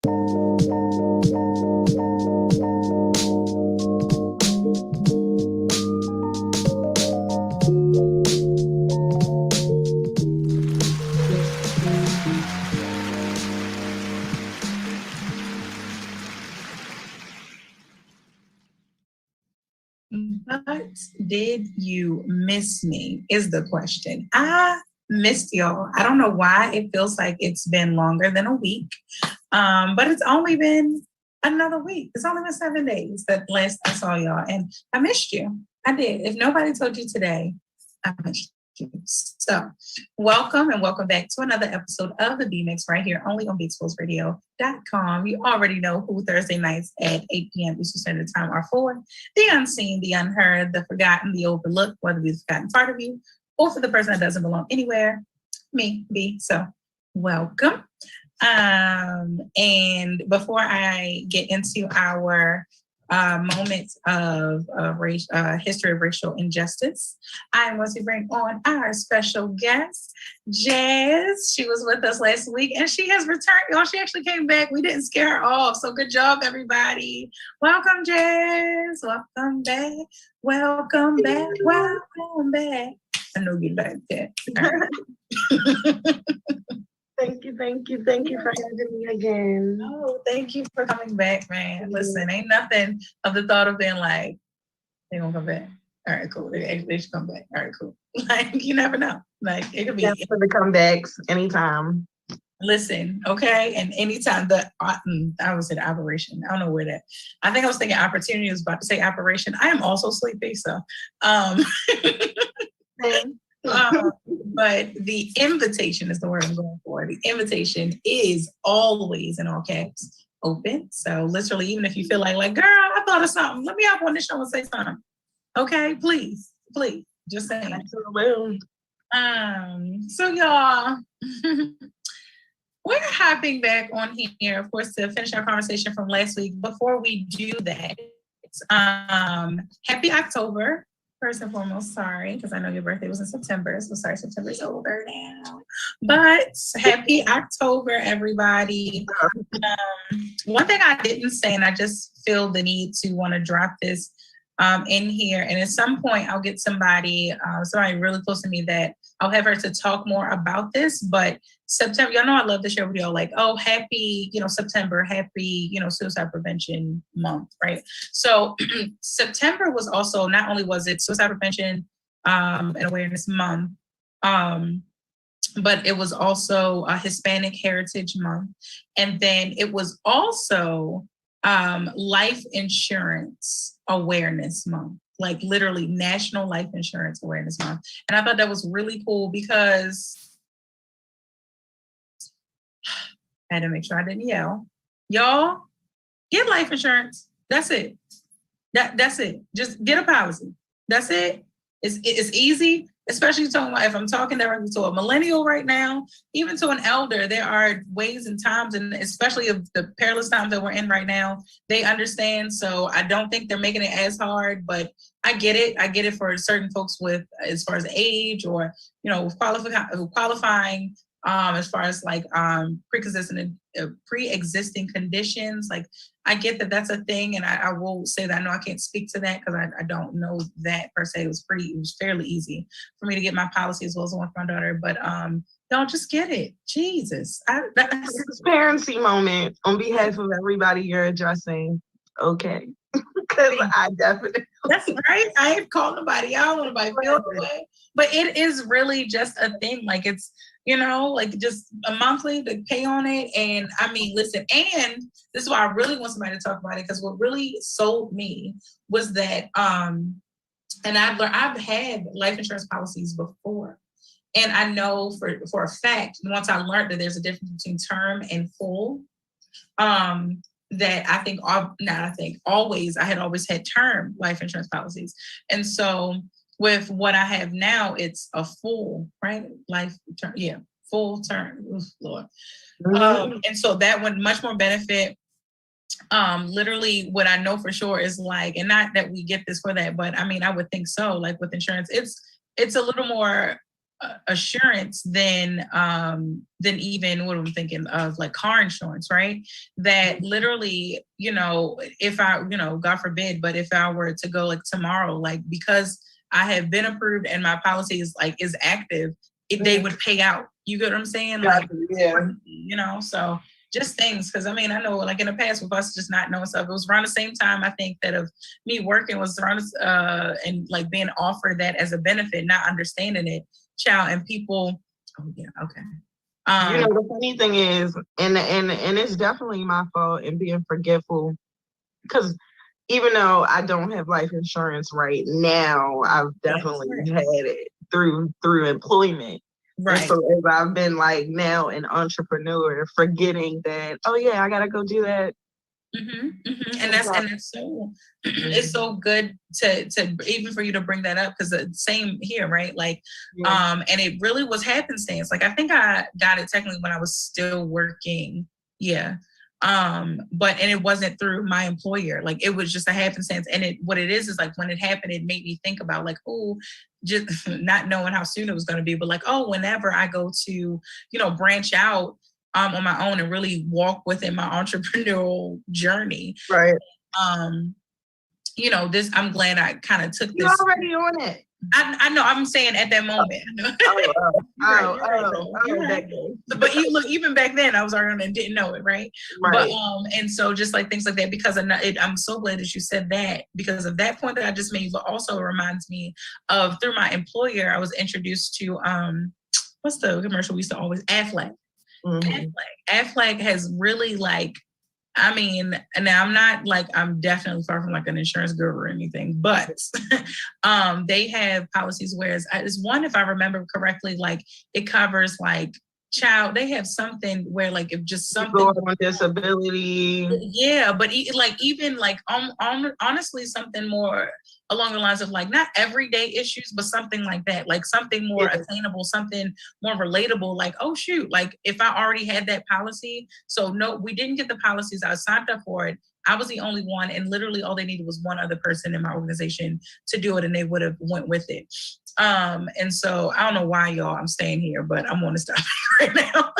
But did you miss me is the question. I missed y'all. I don't know why it feels like it's been longer than a week, but it's only been another week. It's only been 7 days that last I saw y'all, and I missed you. I did. If nobody told you today, I missed you. So welcome and welcome back to another episode of the B-Mix right here only on BeatsFoolsRadio.com. You already know who Thursday nights at 8 p.m. Eastern Standard Time are for. The unseen, the unheard, the forgotten, the overlooked, whether it's a forgotten part of you or for the person that doesn't belong anywhere, me, B. So welcome. And before I get into our moments of history of racial injustice, I want to bring on our special guest, Jazz. She was with us last week and she has returned. Y'all, she actually came back. We didn't scare her off. So good job, everybody. Welcome, Jazz. Welcome back. Welcome back. Welcome back. I know you like that. Thank you for having me again. Oh, thank you for coming back, man. Listen, ain't nothing of the thought of being like, they gonna come back. All right, cool. They should come back. All right, cool. Like, you never know. Like, it could be. Yes, for the comebacks anytime. Listen, okay? And anytime I would say the operation. I don't know where that. I think I was thinking opportunity. I was about to say operation. I am also sleepy, so. But the invitation is the word I'm going for. The invitation is always in all caps open. So literally, even if you feel like, girl, I thought of something. Let me hop on the show and say something. Okay, please, just saying. Absolutely. So y'all, we're hopping back on here, of course, to finish our conversation from last week. Before we do that, happy October. First and foremost, sorry, because I know your birthday was in September. So sorry, September's over now. But happy October, everybody. One thing I didn't say, and I just feel the need to want to drop this in here. And at some point, I'll get somebody really close to me that I'll have her to talk more about this. But September, y'all know I love to share with y'all like, oh, happy, September, happy, suicide prevention month, right? So September was also, not only was it suicide prevention and awareness month, but it was also a Hispanic Heritage Month. And then it was also Life Insurance Awareness Month, like literally National Life Insurance Awareness Month. And I thought that was really cool because I had to make sure I didn't yell. Y'all, get life insurance. That's it. That's it. Just get a policy. That's it. It's easy, especially talking about if I'm talking directly to a millennial right now, even to an elder, there are ways and times, and especially of the perilous times that we're in right now, they understand. So I don't think they're making it as hard, but I get it. I get it for certain folks with, as far as age or, qualifying, as far as like pre-existing conditions. Like, I get that that's a thing, and I will say that I know I can't speak to that because I don't know that per se. It was fairly easy for me to get my policy as well as the one for my daughter. But don't just get it. Jesus. Transparency moment on behalf of everybody you're addressing. Okay. Because I definitely. That's right. I ain't called nobody. I don't want nobody feel the way. But it is really just a thing. Like, it's, like just a monthly to pay on it. And I mean, listen, and this is why I really want somebody to talk about it, because what really sold me was that, and I've had life insurance policies before. And I know for a fact, once I learned that there's a difference between term and full, that always I had always had term life insurance policies. And so with what I have now, it's a full, right? Life term. Yeah. Full term. Oof, Lord. And so that would much more benefit. Literally what I know for sure is like, and not that we get this for that, but I mean, I would think so, like with insurance, it's a little more assurance than even what I'm thinking of, like car insurance, right? That literally, if I, God forbid, but if I were to go like tomorrow, like because I have been approved and my policy is active, they would pay out. You get what I'm saying? Like, so just things, because I mean, I know like in the past with us just not knowing stuff, it was around the same time I think that of me working was around and like being offered that as a benefit, not understanding it, child, and people. Oh yeah, okay. The funny thing is, and it's definitely my fault in being forgetful, because even though I don't have life insurance right now, I've definitely had it through employment. Right. And so as I've been like now an entrepreneur, forgetting that, oh yeah, I gotta go do that. Mm-hmm, mm-hmm. And that's so it's so good to even for you to bring that up, because the same here, right? Like, and it really was happenstance. Like I think I got it technically when I was still working. Yeah. But it wasn't through my employer. Like it was just a happenstance. And what it is like when it happened, it made me think about like, oh, just not knowing how soon it was going to be, but like, oh, whenever I go to, branch out on my own and really walk within my entrepreneurial journey. Right. I'm glad I kind of took this. You're already on it. I know. I'm saying at that moment. But even back then, I was already and didn't know it, right? But and so just like things like that, because I'm so glad that you said that, because of that point that I just made. But also reminds me of through my employer, I was introduced to what's the commercial we used to always, Aflac. Mm-hmm. Aflac has really like, I mean, now I'm definitely far from like an insurance guru or anything, but they have policies where it's one, if I remember correctly, like it covers like child, they have something where like if just something on disability, but even honestly something more along the lines of like not everyday issues, but something like that, like something more attainable, something more relatable, like, oh shoot, like if I already had that policy, so no, we didn't get the policies, I signed up for it, I was the only one, and literally all they needed was one other person in my organization to do it, and they would have went with it. And so I don't know why, y'all, I'm staying here, but I'm going to stop right now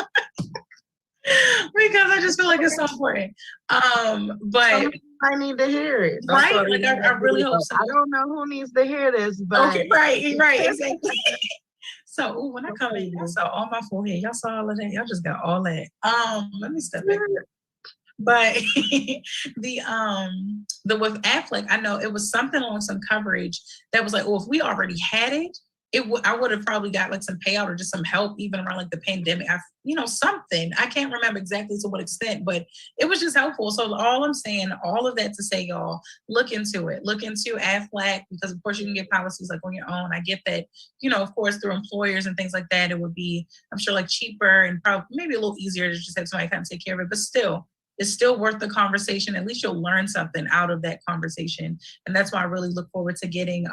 because I just feel like it's so important. But I need to hear it. Right? Like I really hope so. I don't know who needs to hear this, but okay, right, exactly. So when I come in, y'all saw all my forehead. Y'all saw all of that. Y'all just got all that. Let me step back. But the with Affleck, I know it was something on some coverage that was like, oh, if we already had it, I would have probably got like some payout or just some help even around like the pandemic. Something. I can't remember exactly to what extent, but it was just helpful. So all I'm saying, all of that to say, y'all, look into it. Look into Aflac, because of course you can get policies like on your own. I get that, of course, through employers and things like that, it would be, I'm sure, like cheaper and probably maybe a little easier to just have somebody kind of take care of it. But still, it's still worth the conversation. At least you'll learn something out of that conversation. And that's why I really look forward to getting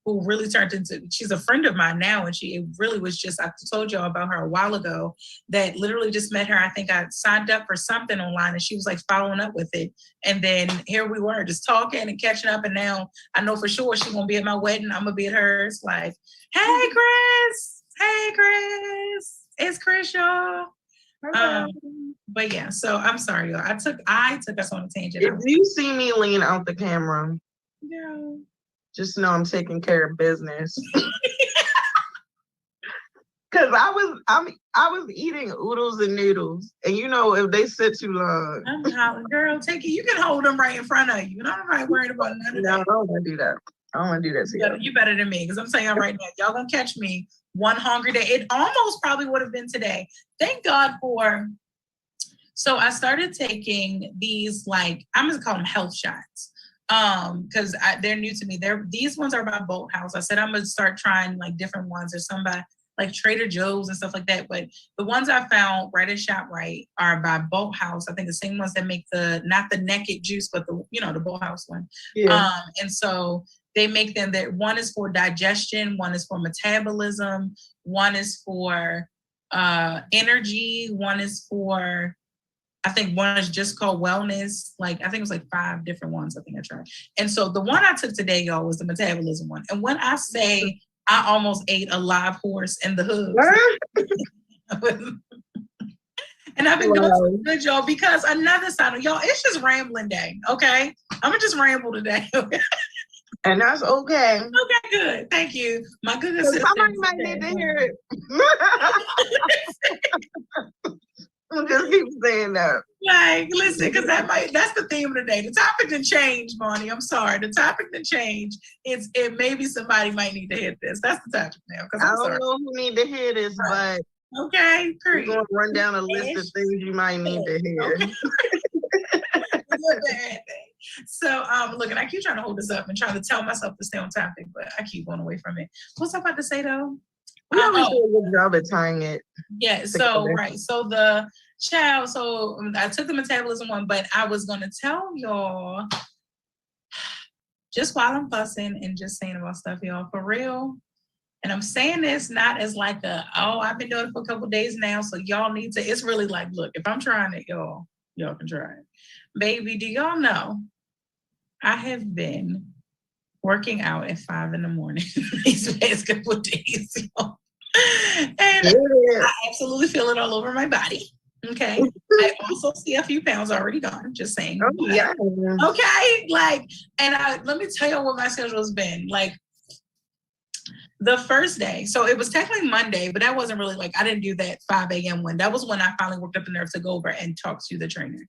who really turned into, she's a friend of mine now, and it really was just, I told y'all about her a while ago, that literally just met her. I think I signed up for something online and she was like following up with it. And then here we were just talking and catching up. And now I know for sure she's going to be at my wedding. I'm going to be at hers. Like, hey, Chris. Hey, Chris. It's Chris, y'all. But yeah, so I'm sorry, y'all. I took us on a tangent. If you see me lean out the camera, yeah, just know I'm taking care of business. Cause I was eating oodles and noodles, and if they sit too long, I'm hollering, girl, take it. You can hold them right in front of you. I'm not worried about none of that. No, I don't want to do that. I don't want to do that to you. You better than me, because I'm saying right now, y'all gonna catch me one hungry day. It almost probably would have been today. Thank God for. So I started taking these, like, I'm gonna call them health shots, because they're new to me. These ones are by Bolt House. I said I'm gonna start trying like different ones. There's some by like Trader Joe's and stuff like that. But the ones I found right at ShopRite are by Bolt House. I think the same ones that make not the Naked juice, but the Bolt House one. Yeah. And so they make them that one is for digestion, one is for metabolism, one is for energy, one is for, I think one is just called wellness. Like, I think it was like 5 different ones I think I tried. And so the one I took today, y'all, was the metabolism one. And when I say I almost ate a live horse in the hooves. And I've been doing some good, y'all, because another side of y'all, it's just rambling day, okay? I'm gonna just ramble today. And that's okay. Okay, good. Thank you. My good sister. Somebody might need to hear it. Just keep saying that. Like, listen, because that's the theme of the day. The topic didn't change, Bonnie. I'm sorry. The topic didn't change. It maybe somebody might need to hear this. That's the topic now. I don't know who need to hear this, but okay, we're gonna run down a list of things you might need to hear. Okay. So look, and I keep trying to hold this up and trying to tell myself to stay on topic, but I keep going away from it. What's I about to say though? We always do a good job at tying it. Yeah, so right. So the child, so I took the metabolism one, but I was gonna tell y'all just while I'm fussing and just saying about stuff, y'all, for real. And I'm saying this not as like I've been doing it for a couple days now, so y'all need to, it's really like, look, if I'm trying it, y'all can try it. Baby, do y'all know I have been working out at 5 a.m. these past couple of days, y'all. And I absolutely feel it all over my body. Okay. I also see a few pounds already gone, just saying. Oh, yeah. Okay. Like, and let me tell you what my schedule has been. Like, the first day, so it was technically Monday, but that wasn't really like, I didn't do that 5 a.m. one. That was when I finally worked up the nerve to go over and talk to the trainer.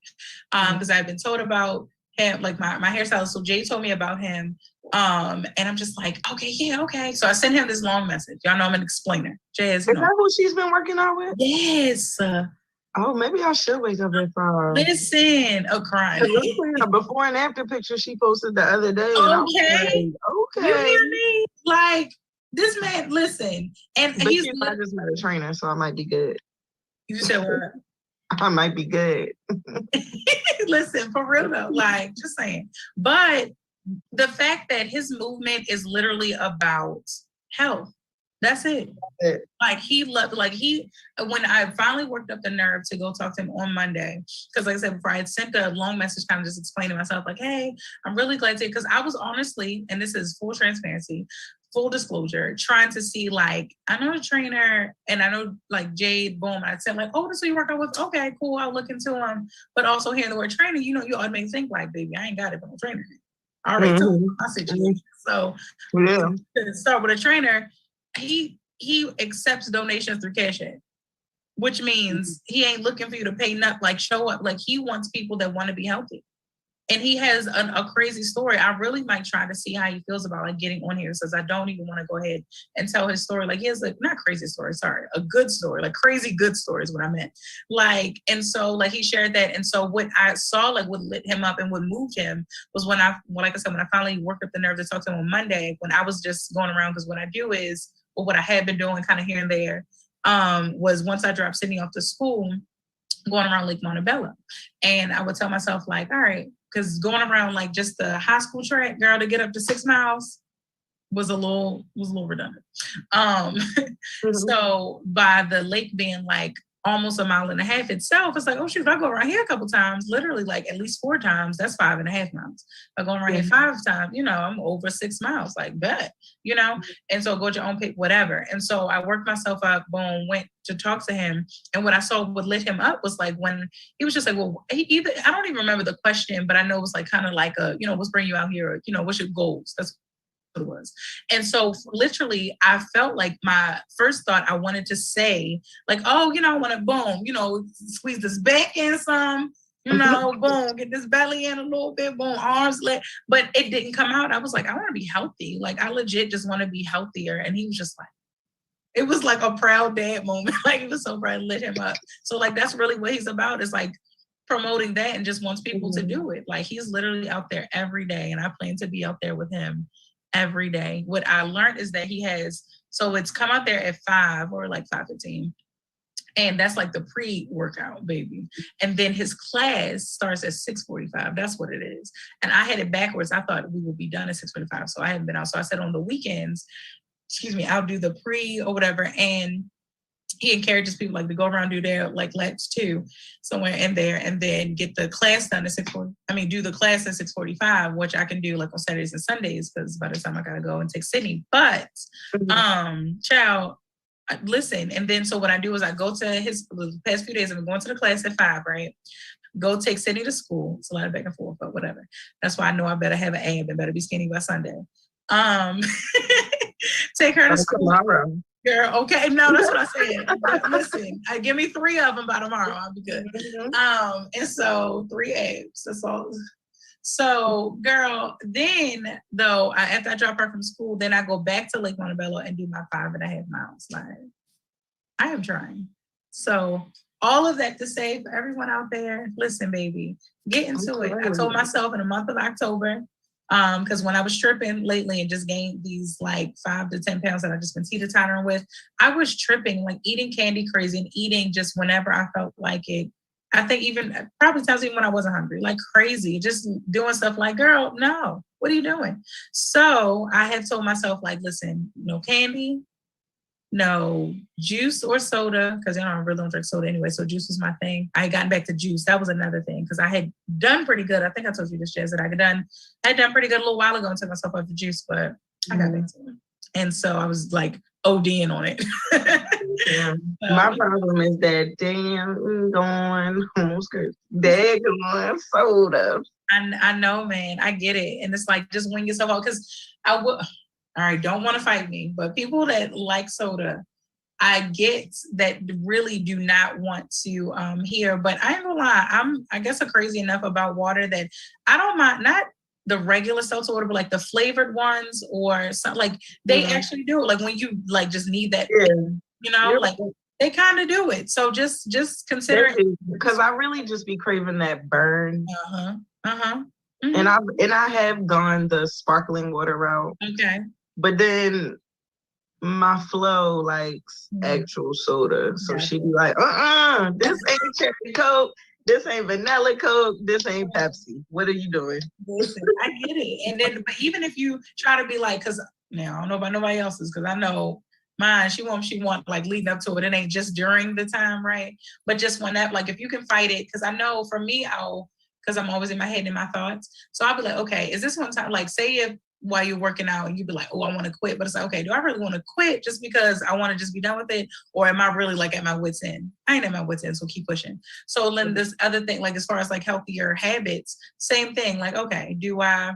Because I've been told about him, like my hairstylist. So Jay told me about him. And I'm just like, okay, yeah, okay. So I sent him this long message. Y'all know I'm an explainer. Jay is that who she's been working out with? Yes. Oh, maybe I should wake up at 5. Listen, crying. A before and after picture she posted the other day. Okay. Okay. You hear me? Like, this man, listen, and but I just met a trainer, so I might be good. You said what? I might be good. Listen, for real though, like, just saying. But the fact that his movement is literally about health. That's it. Like when I finally worked up the nerve to go talk to him on Monday, because like I said before, I had sent a long message kind of just explaining myself, like, hey, I'm really glad to, because I was honestly, and this is full transparency, full disclosure, trying to see, like, I know a trainer and I know like Jade, boom. I said like, oh, this is who you work out with. Okay, cool. I'll look into him. But also hearing the word trainer, you automatically think like, baby, I ain't got it, but I'm a trainer. I already told you my situation. So to start with a trainer, he accepts donations through Cash App, which means he ain't looking for you to pay nothing, like show up. Like, he wants people that want to be healthy. And he has a crazy story. I really might try to see how he feels about like getting on here, since I don't even want to go ahead and tell his story. Like, he has not crazy story, sorry, a good story, like crazy good story is what I meant. Like, and so like he shared that. And so what I saw, like what lit him up and what moved him was when like I said, when I finally worked up the nerve to talk to him on Monday, when I was just going around, because what I do is, or what I had been doing kind of here and there, was once I dropped Sydney off to school, going around Lake Montebello. And I would tell myself like, all right, because going around like just the high school track, girl, to get up to 6 miles was a little redundant. So by the lake being like almost 1.5 miles itself, it's like, oh shoot, if I go around here a couple times, literally like at least 4 times, that's 5.5 miles. If I go around here 5 times, I'm over 6 miles, like bet, and so go at your own pace, whatever. And so I worked myself up, boom, went to talk to him. And what I saw what lit him up was like when he was just like, well, I don't even remember the question, but I know it was like kind of like what's bringing you out here? Or, what's your goals? That's what it was. And so literally I felt like my first thought, I wanted to say like, oh, I want to boom, squeeze this back in some, boom, get this belly in a little bit, boom, arms, leg. But it didn't come out. I was like, I want to be healthy. Like, I legit just want to be healthier. And he was just like, it was like a proud dad moment. Like, it was so proud, lit him up. So like, that's really what he's about, is like promoting that and just wants people to do it. Like, he's literally out there every day. And I plan to be out there with him every day. What I learned is that he has, so it's come out there at 5 or like 5:15. And that's like the pre-workout, baby. And then his class starts at 6:45. That's what it is. And I had it backwards. I thought we would be done at 6:45. So I haven't been out. So I said on the weekends, I'll do the pre or whatever. And he encourages people like to go around, do their like laps too, somewhere in there, and then get the class done at 6:40. I mean, do the class at 6:45, which I can do like on Saturdays and Sundays because by the time I gotta go and take Sydney. But child, listen, and then so what I do is I go to the past few days I've been going to the class at 5, right? Go take Sydney to school. It's a lot of back and forth, but whatever. That's why I know I better have an ab and better be skinny by Sunday. Take her to school. Tomorrow. Girl, okay. No, that's what I said. Listen, give me 3 of them by tomorrow. I'll be good. And so 3 abs. That's all. So, girl, then though, after I drop her from school, then I go back to Lake Montebello and do my 5.5 miles. Like, I am trying. So, all of that to say for everyone out there, listen, baby, get into it. I told myself in the month of October, because when I was tripping lately and just gained these like 5 to 10 pounds that I've just been teeter-tottering with, I was tripping, like eating candy crazy and eating just whenever I felt like it. I think even probably times even when I wasn't hungry, like crazy, just doing stuff like, girl, no, what are you doing? So I have told myself, like, listen, no candy, no juice or soda, because I really don't drink soda anyway. So juice was my thing. I had gotten back to juice. That was another thing because I had done pretty good. I think I told you this, Jazz, that I had done pretty good a little while ago and took myself off the juice, but I got back to it. And so I was like ODing on it. Yeah. My problem is that damn going daggone soda. I know, man. I get it. And it's like just wing yourself out because I would. All right, don't want to fight me, but people that like soda, I get that really do not want to hear. But I ain't gonna lie, I guess I'm crazy enough about water that I don't mind, not the regular seltzer water, but like the flavored ones or something. Like they actually do it. Like when you like just need that, like they kind of do it. So just consider it, because I really just be craving that burn. Mm-hmm. And I have gone the sparkling water route. Okay. But then my Flo likes actual soda. So she be like, this ain't cherry Coke, this ain't vanilla Coke, this ain't Pepsi. What are you doing? Listen, I get it. And then, but even if you try to be like, because now I don't know about nobody else's, because I know mine, she want like leading up to it. It ain't just during the time, right? But just when that, like if you can fight it, because I know for me, because I'm always in my head and my thoughts. So I'll be like, okay, is this one time, like say if while you're working out and you'd be like, oh, I want to quit. But it's like, okay, do I really want to quit just because I want to just be done with it? Or am I really like at my wit's end? I ain't at my wit's end, so keep pushing. So then this other thing, like as far as like healthier habits, same thing. Like, okay, do I,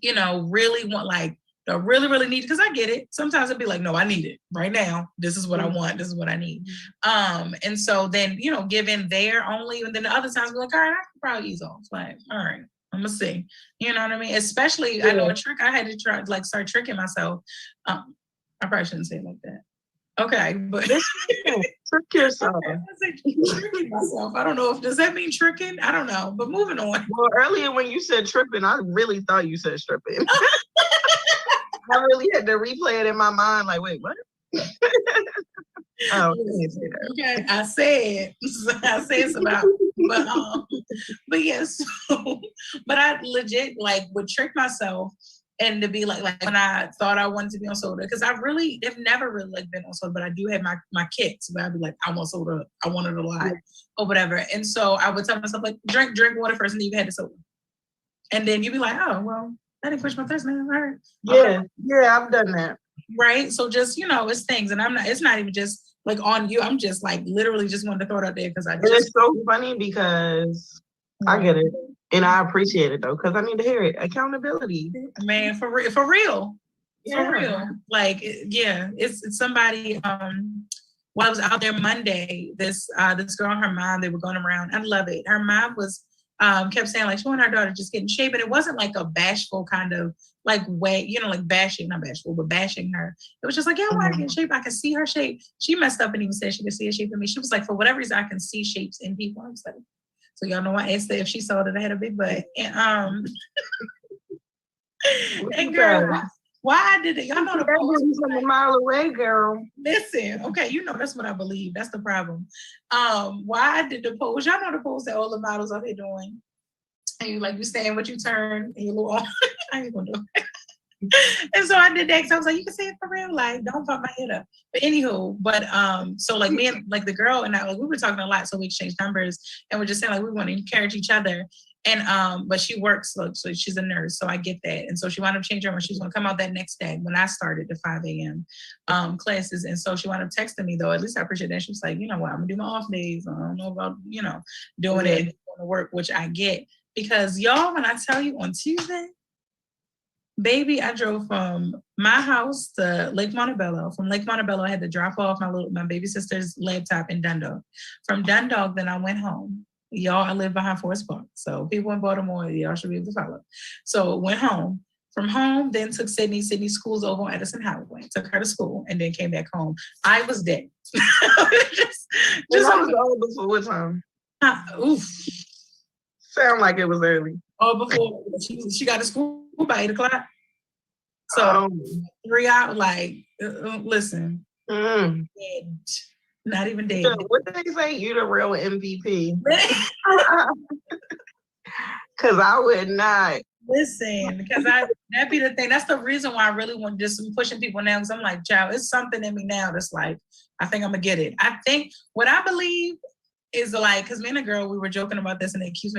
really want like, I really, really need it? Because I get it. Sometimes it'd be like, no, I need it right now. This is what I want. This is what I need. And so then, give in there only. And then the other times be like, all right, I can probably ease off. Like, all right. I'm gonna see. You know what I mean? Especially, I know a trick I had to try, like start tricking myself. I probably shouldn't say it like that. Okay, but trick yourself. Tricking myself. I don't know does that mean tricking? I don't know. But moving on. Well, earlier when you said tripping, I really thought you said stripping. I really had to replay it in my mind. Like, wait, what? Oh, okay. I said it's about, but yes, but I legit like would trick myself and to be like when I thought I wanted to be on soda, because I really have never really like been on soda, but I do have my kicks where I'd be like, I want soda, I want it a lot or whatever, and so I would tell myself like drink water first, and then you had the soda, and then you'd be like, oh well, I didn't push my thirst, man. All right. Yeah, I've done that. Right. So just, it's things. And it's not even just like on you. I'm just like literally just wanted to throw it out there because it's so funny because I get it. And I appreciate it though, because I need to hear it. Accountability. Man, for real. Yeah. For real. Like, yeah, it's somebody, while I was out there Monday, this girl and her mom, they were going around. I love it. Her mom was kept saying like she wanted her daughter to just get in shape, and it wasn't like a bashful kind of like way, like bashing, not bashful, but bashing her. It was just like, yeah, I want to get in shape. I can see her shape. She messed up and even said she could see a shape in me. She was like, for whatever reason, I can see shapes in people. I was like, so y'all know I asked her if she saw that I had a big butt. And and girl, why did it? Y'all know the post from a mile away, girl. Listen, okay, that's what I believe. That's the problem. Why did the post? Y'all know the post that all the models out there doing, and you stand what you turn, and you little. I ain't gonna do it. And so I did that because I was like, you can say it for real, like don't fuck my head up. But anywho, so like me and like the girl and I, like we were talking a lot, so we exchanged numbers and we're just saying like we want to encourage each other. And but she works, so she's a nurse, so I get that. And so she wound up changing her when she was gonna come out that next day when I started the 5 a.m. Classes. And so she wound up texting me though. At least I appreciate that. She was like, you know what, I'm gonna do my off days. I don't know about, doing it and going to work, which I get. Because y'all, when I tell you on Tuesday, baby, I drove from my house to Lake Montebello. From Lake Montebello, I had to drop off my baby sister's laptop in Dundalk. From Dundalk, then I went home. Y'all, I live behind Forest Park. So people in Baltimore, y'all should be able to follow. So went home. From home, then took Sydney. Sydney's school's over on Edison Highway. Took her to school and then came back home. I was dead. just I was old before what time? Oof. Sound like it was early. Oh, before she got to school by 8 o'clock. So 3 hours, like, listen, dead. Not even dead. So what did they say? You the real MVP. Because I would not. Listen, because that be the thing. That's the reason why I really want just pushing people now. Because I'm like, child, it's something in me now that's like, I think I'm gonna get it. I think what I believe is like, because me and a girl, we were joking about this, and it keeps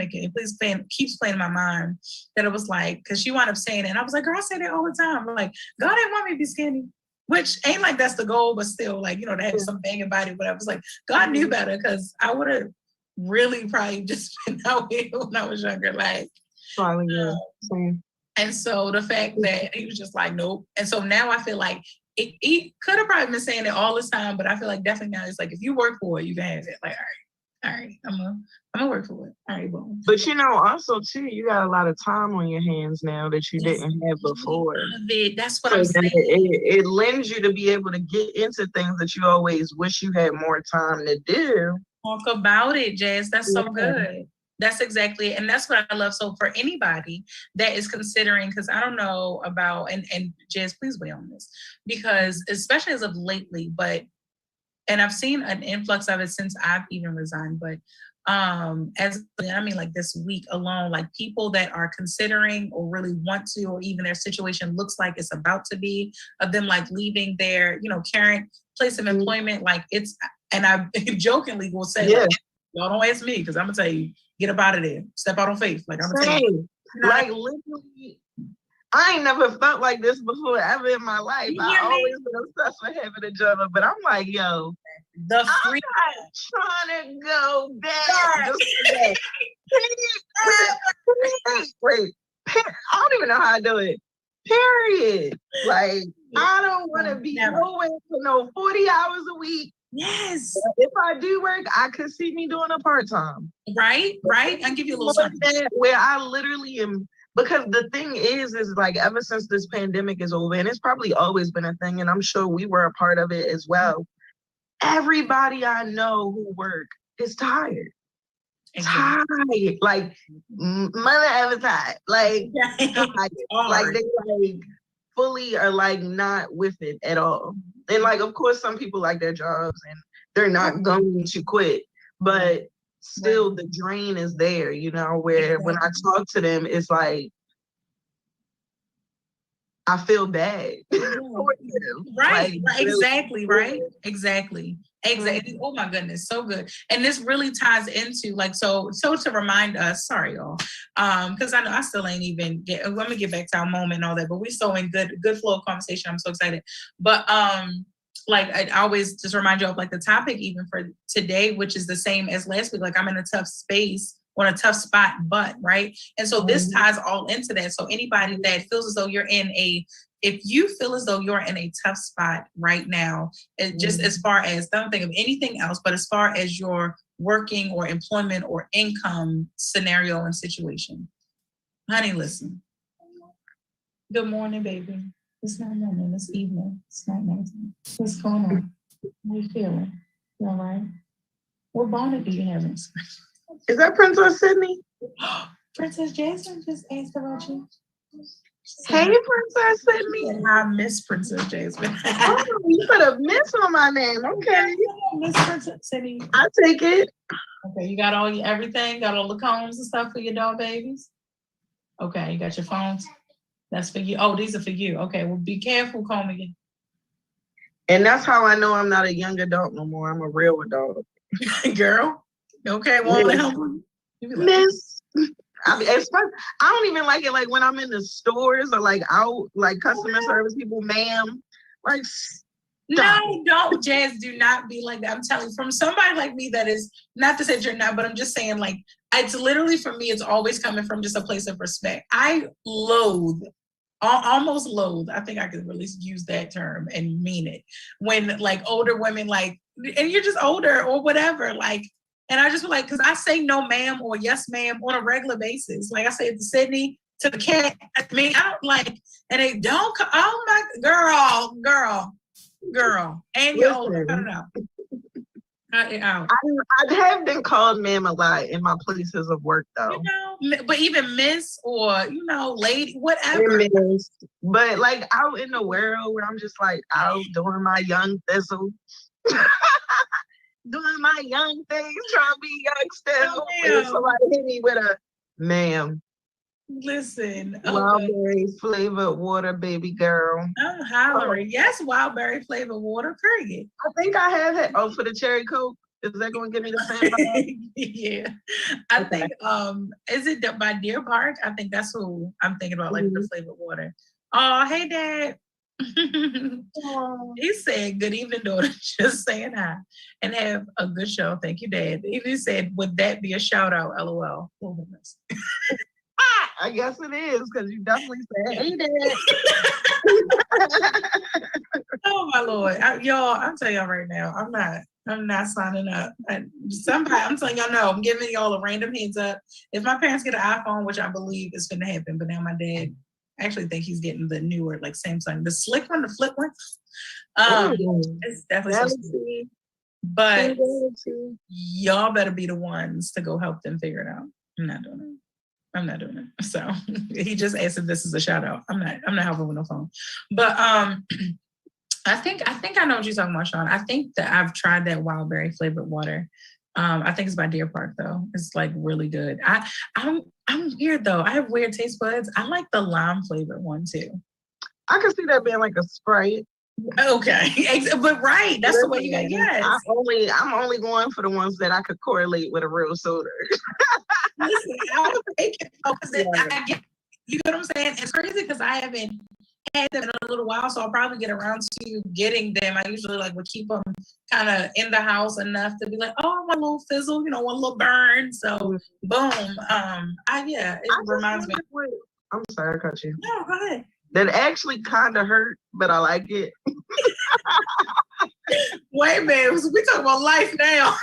playing in my mind that it was like, because she wound up saying it, and I was like, girl, I say that all the time. I'm like, God didn't want me to be skinny, which ain't like that's the goal, but still, like, to have some banging body, whatever. It's like God knew better, because I would have really probably just been out here when I was younger, like. And so the fact that he was just like, nope. And so now I feel like he could have probably been saying it all this time, but I feel like definitely now it's like, if you work for it, you can have it. Like, all right, I'm gonna work for it. All right, boom. But also too, you got a lot of time on your hands now that you didn't have before. That's what I'm saying. It lends you to be able to get into things that you always wish you had more time to do. Talk about it, Jazz. That's so good. That's exactly it. And that's what I love. So for anybody that is considering, because I don't know about, and Jazz, please weigh on this, because especially as of lately, and I've seen an influx of it since I've even resigned, but like this week alone, like people that are considering or really want to, or even their situation looks like it's about to be, of them like leaving their, current place of employment, like it's, and I jokingly will say, like, y'all don't ask me, because I'm gonna tell you, get up out of there, step out on faith. Like I'm gonna tell you, like literally, I ain't never felt like this before ever in my life. I always been obsessed with having a job, but I'm like, yo, I'm not trying to go back. Wait, I don't even know how I do it. Period. Like, I don't want to be nowhere for no 40 hours a week. Yes. If I do work, I could see me doing a part-time. Right. I'll give you a little something. Where I literally am, because the thing is like ever since this pandemic is over, and it's probably always been a thing, and I'm sure we were a part of it as well. Everybody I know who work is tired. Tired. Like mother ever tired. Like, like they like fully are like not with it at all. And like, of course, some people like their jobs and they're not going to quit, but still the drain is there, where when I talk to them, it's like, I feel bad. Right. Exactly. Oh my goodness. So good. And this really ties into like, so to remind us, sorry, y'all. Because I know I still ain't even let me get back to our moment and all that, but we're so in good flow of conversation. I'm so excited. But like I always just remind you of like the topic even for today, which is the same as last week. Like I'm in a tough space, on a tough spot, but right. And so this ties all into that. So anybody that feels as though if you feel as though you're in a tough spot right now, just as far as, don't think of anything else, but as far as your working or employment or income scenario and situation, honey, listen. Good morning, baby. It's not morning, it's evening. It's not nighttime. What's going on? How you feeling? You all right? What bonnet do you have in? Is that Princess Sydney? Princess Jasmine just asked about you. Hey, Princess Sydney. I miss Princess Jasmine. You put a miss on my name. Okay. Miss Princess Sydney. I take it. Okay, you got all everything? Got all the combs and stuff for your dog babies? Okay, you got your phones? That's for you. Oh, these are for you. Okay, well, be careful, Coleman. And that's how I know I'm not a young adult no more. I'm a real adult. Girl. Okay, want to help you? Miss. I mean, I don't even like it like when I'm in the stores or like out, like customer service people, ma'am. Like, no, don't, Jazz. Do not be like that. I'm telling you, from somebody like me that is not to say you're not, but I'm just saying, like, it's literally for me, it's always coming from just a place of respect. I loathe, almost loathe. I think I could really use that term and mean it when like older women, like, and you're just older or whatever, like. And I just feel like, because I say no ma'am or yes ma'am on a regular basis. Like I say to Sydney, to the cat. I mean, I don't like, and they don't, oh my, girl. And you're older. Cut it out. Cut it out. I have been called ma'am a lot in my places of work, though. You know, but even miss or, you know, lady, whatever. But like out in the world where I'm just like out doing my young thistle. Doing my young things, trying to be young still. And somebody hit me with a ma'am. Listen. Wildberry flavored water, baby girl. I'm hollering. Yes, wildberry flavored water, period. I think I have it. Oh, for the cherry Coke. Is that going to give me the same vibe? Yeah. I think, is it by Deer Park? I think that's who I'm thinking about, like the flavored water. Oh, hey, Dad. He said, good evening, daughter. Just saying hi and have a good show. Thank you, Dad. He said, would that be a shout out? LOL. I guess it is because you definitely said, hey, Dad. Oh my Lord. Y'all, I'm telling y'all right now, I'm not signing up. I'm telling y'all no, I'm giving y'all a random heads up. If my parents get an iPhone, which I believe is going to happen, but now my dad, I actually think he's getting the newer, like Samsung, the slick one, the flip one. It's definitely so but y'all better be the ones to go help them figure it out. I'm not doing it. So he just asked if this is a shout out. I'm not helping with no phone. But I think I know what you're talking about, Sean. I think that I've tried that wildberry flavored water. I think it's by Deer Park though. It's like really good. I'm weird though. I have weird taste buds. I like the lime flavored one too. I can see that being like a Sprite. Okay, but right, that's the way you got. Yes, I'm only going for the ones that I could correlate with a real soda. Listen, I would take it because I get, you know what I'm saying. It's crazy because I haven't had them in a little while, so I'll probably get around to getting them. I usually like would keep them kind of in the house enough to be like, oh, one little fizzle, you know, one little burn. So boom, it reminds me. I'm sorry, I cut you. No, go ahead. That actually kind of hurt, but I like it. Wait a minute, we talking about life now.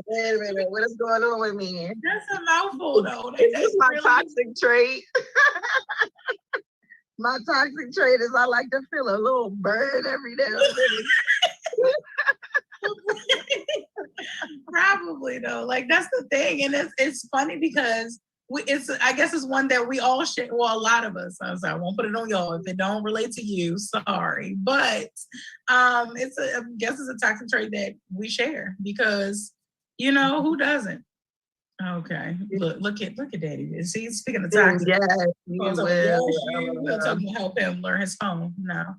Wait a minute, what is going on with me? That's a mouthful, though. Is this my toxic trait? My toxic trait is I like to feel a little burn every now and then. Probably though, like that's the thing, and it's funny because I guess it's one that we all share. Well, a lot of us. I won't put it on y'all if it don't relate to you. Sorry, but I guess it's a toxic trait that we share because you know who doesn't. Okay, look at Daddy. Is he speaking of toxic? Yeah, we're talking to help him learn his phone. No,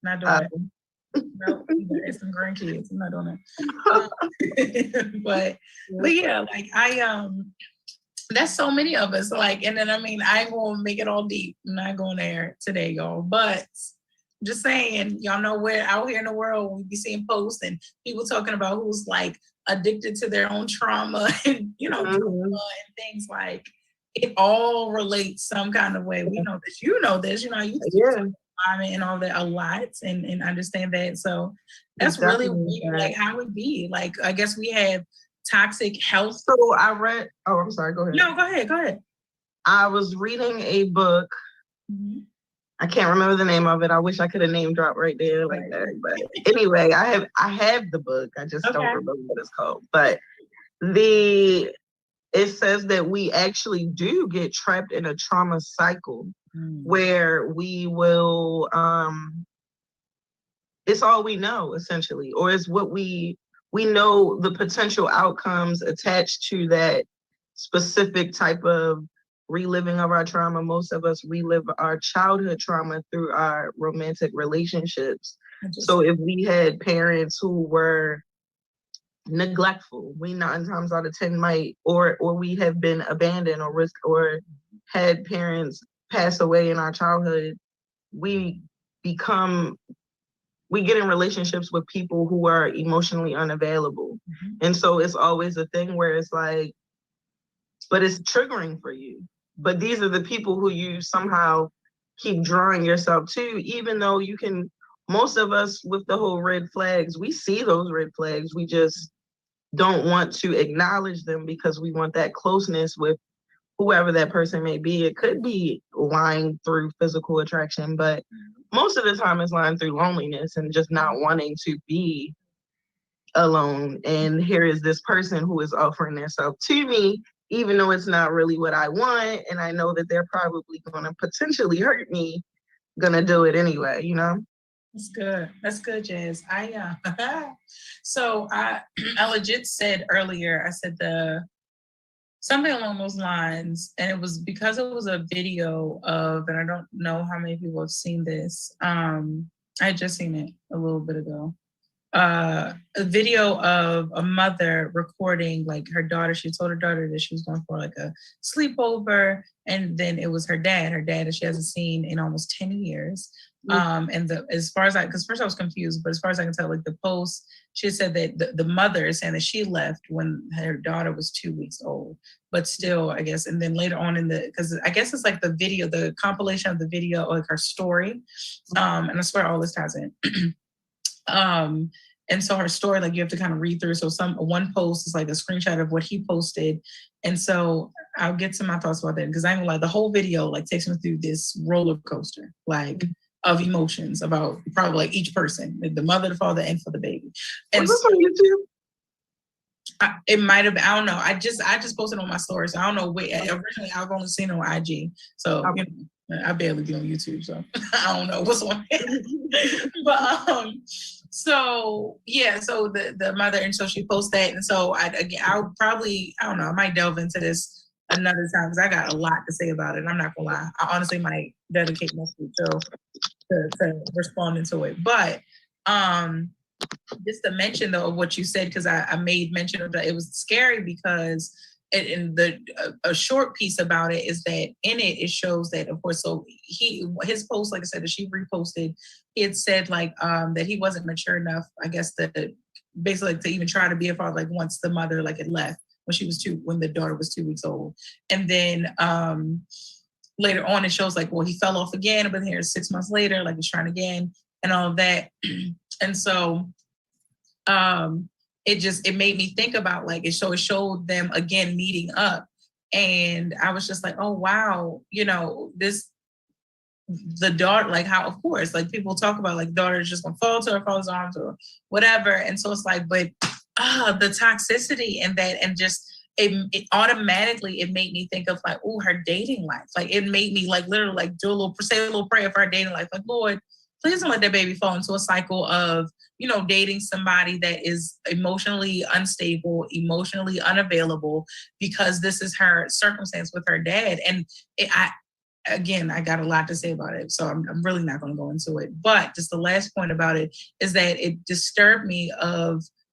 not doing it. No, it's some grandkids. I'm not doing it. But yeah, like that's so many of us. Like, and then I mean, I ain't gonna make it all deep. I'm not going there today, y'all. But just saying, y'all know we're out here in the world. We be seeing posts and people talking about who's like addicted to their own trauma and trauma and things like it all relates some kind of way. We know this. You know this. You know you and all that a lot and understand that. So that's really weird. Like how it be. Like I guess we have toxic health. So I read. Oh, I'm sorry. Go ahead. No, go ahead. I was reading a book. Mm-hmm. I can't remember the name of it. I wish I could have name dropped right there like that. But anyway, I have the book. I just don't remember what it's called. But it says that we actually do get trapped in a trauma cycle where we will it's all we know essentially, or it's what we know the potential outcomes attached to that specific type of reliving of our trauma. Most of us relive our childhood trauma through our romantic relationships. So if we had parents who were neglectful, we 9 times out of 10 might, or we have been abandoned or risk, or had parents pass away in our childhood, we get in relationships with people who are emotionally unavailable. And so it's always a thing where it's like, but it's triggering for you. But these are the people who you somehow keep drawing yourself to, even though you can, most of us with the whole red flags, we see those red flags. We just don't want to acknowledge them because we want that closeness with whoever that person may be. It could be lying through physical attraction, but most of the time it's lying through loneliness and just not wanting to be alone. And here is this person who is offering themselves to me, even though it's not really what I want. And I know that they're probably going to potentially hurt me, gonna do it anyway, you know? That's good. That's good, Jazz. So I legit said earlier, I said something along those lines, and it was because it was a video of, and I don't know how many people have seen this. I had just seen it a little bit ago. A video of a mother recording like her daughter. She told her daughter that she was going for like a sleepover, and then it was her dad that she hasn't seen in almost 10 years. And as far as because first I was confused, but as far as I can tell, like the post, she said that the mother is saying that she left when her daughter was 2 weeks old, but still, I guess. And then later on because I guess it's like the video, the compilation of the video, like her story. And I swear all this ties in. And so her story, like you have to kind of read through. So one post is like a screenshot of what he posted. And so I'll get to my thoughts about that because I'm like the whole video like takes me through this roller coaster, like of emotions about probably like each person, the mother, the father, and for the baby. And was this on YouTube? It might have been, I don't know. I just posted on my story. So I don't know. Originally I've only seen it on IG. So you know, I barely be on YouTube, so I don't know what's on it. But so yeah, so the mother, and so she posts that, and so I'll probably, I don't know, I might delve into this another time because I got a lot to say about it. I'm not gonna lie, I honestly might dedicate my show to responding to it. But just to mention though of what you said, because I made mention of that, it was scary because a short piece about it is that in it shows that, of course, so his post, like I said, that she reposted, he had said like that he wasn't mature enough, I guess, that basically to even try to be a father, like once the mother like had left when the daughter was 2 weeks old. And then later on it shows like, well, he fell off again, but here 6 months later, like he's trying again and all of that. And so it made me think about like it showed them again meeting up, and I was just like, oh wow, you know, the daughter, like how of course like people talk about like daughter's just gonna fall to her father's arms or whatever, and so it's like, but the toxicity and that, and just it automatically it made me think of like, oh, her dating life, like it made me like literally like say a little prayer for her dating life, like Lord, please don't let that baby fall into a cycle of, you know, dating somebody that is emotionally unstable, emotionally unavailable, because this is her circumstance with her dad. And I got a lot to say about it, so I'm really not going to go into it. But just the last point about it is that it disturbed me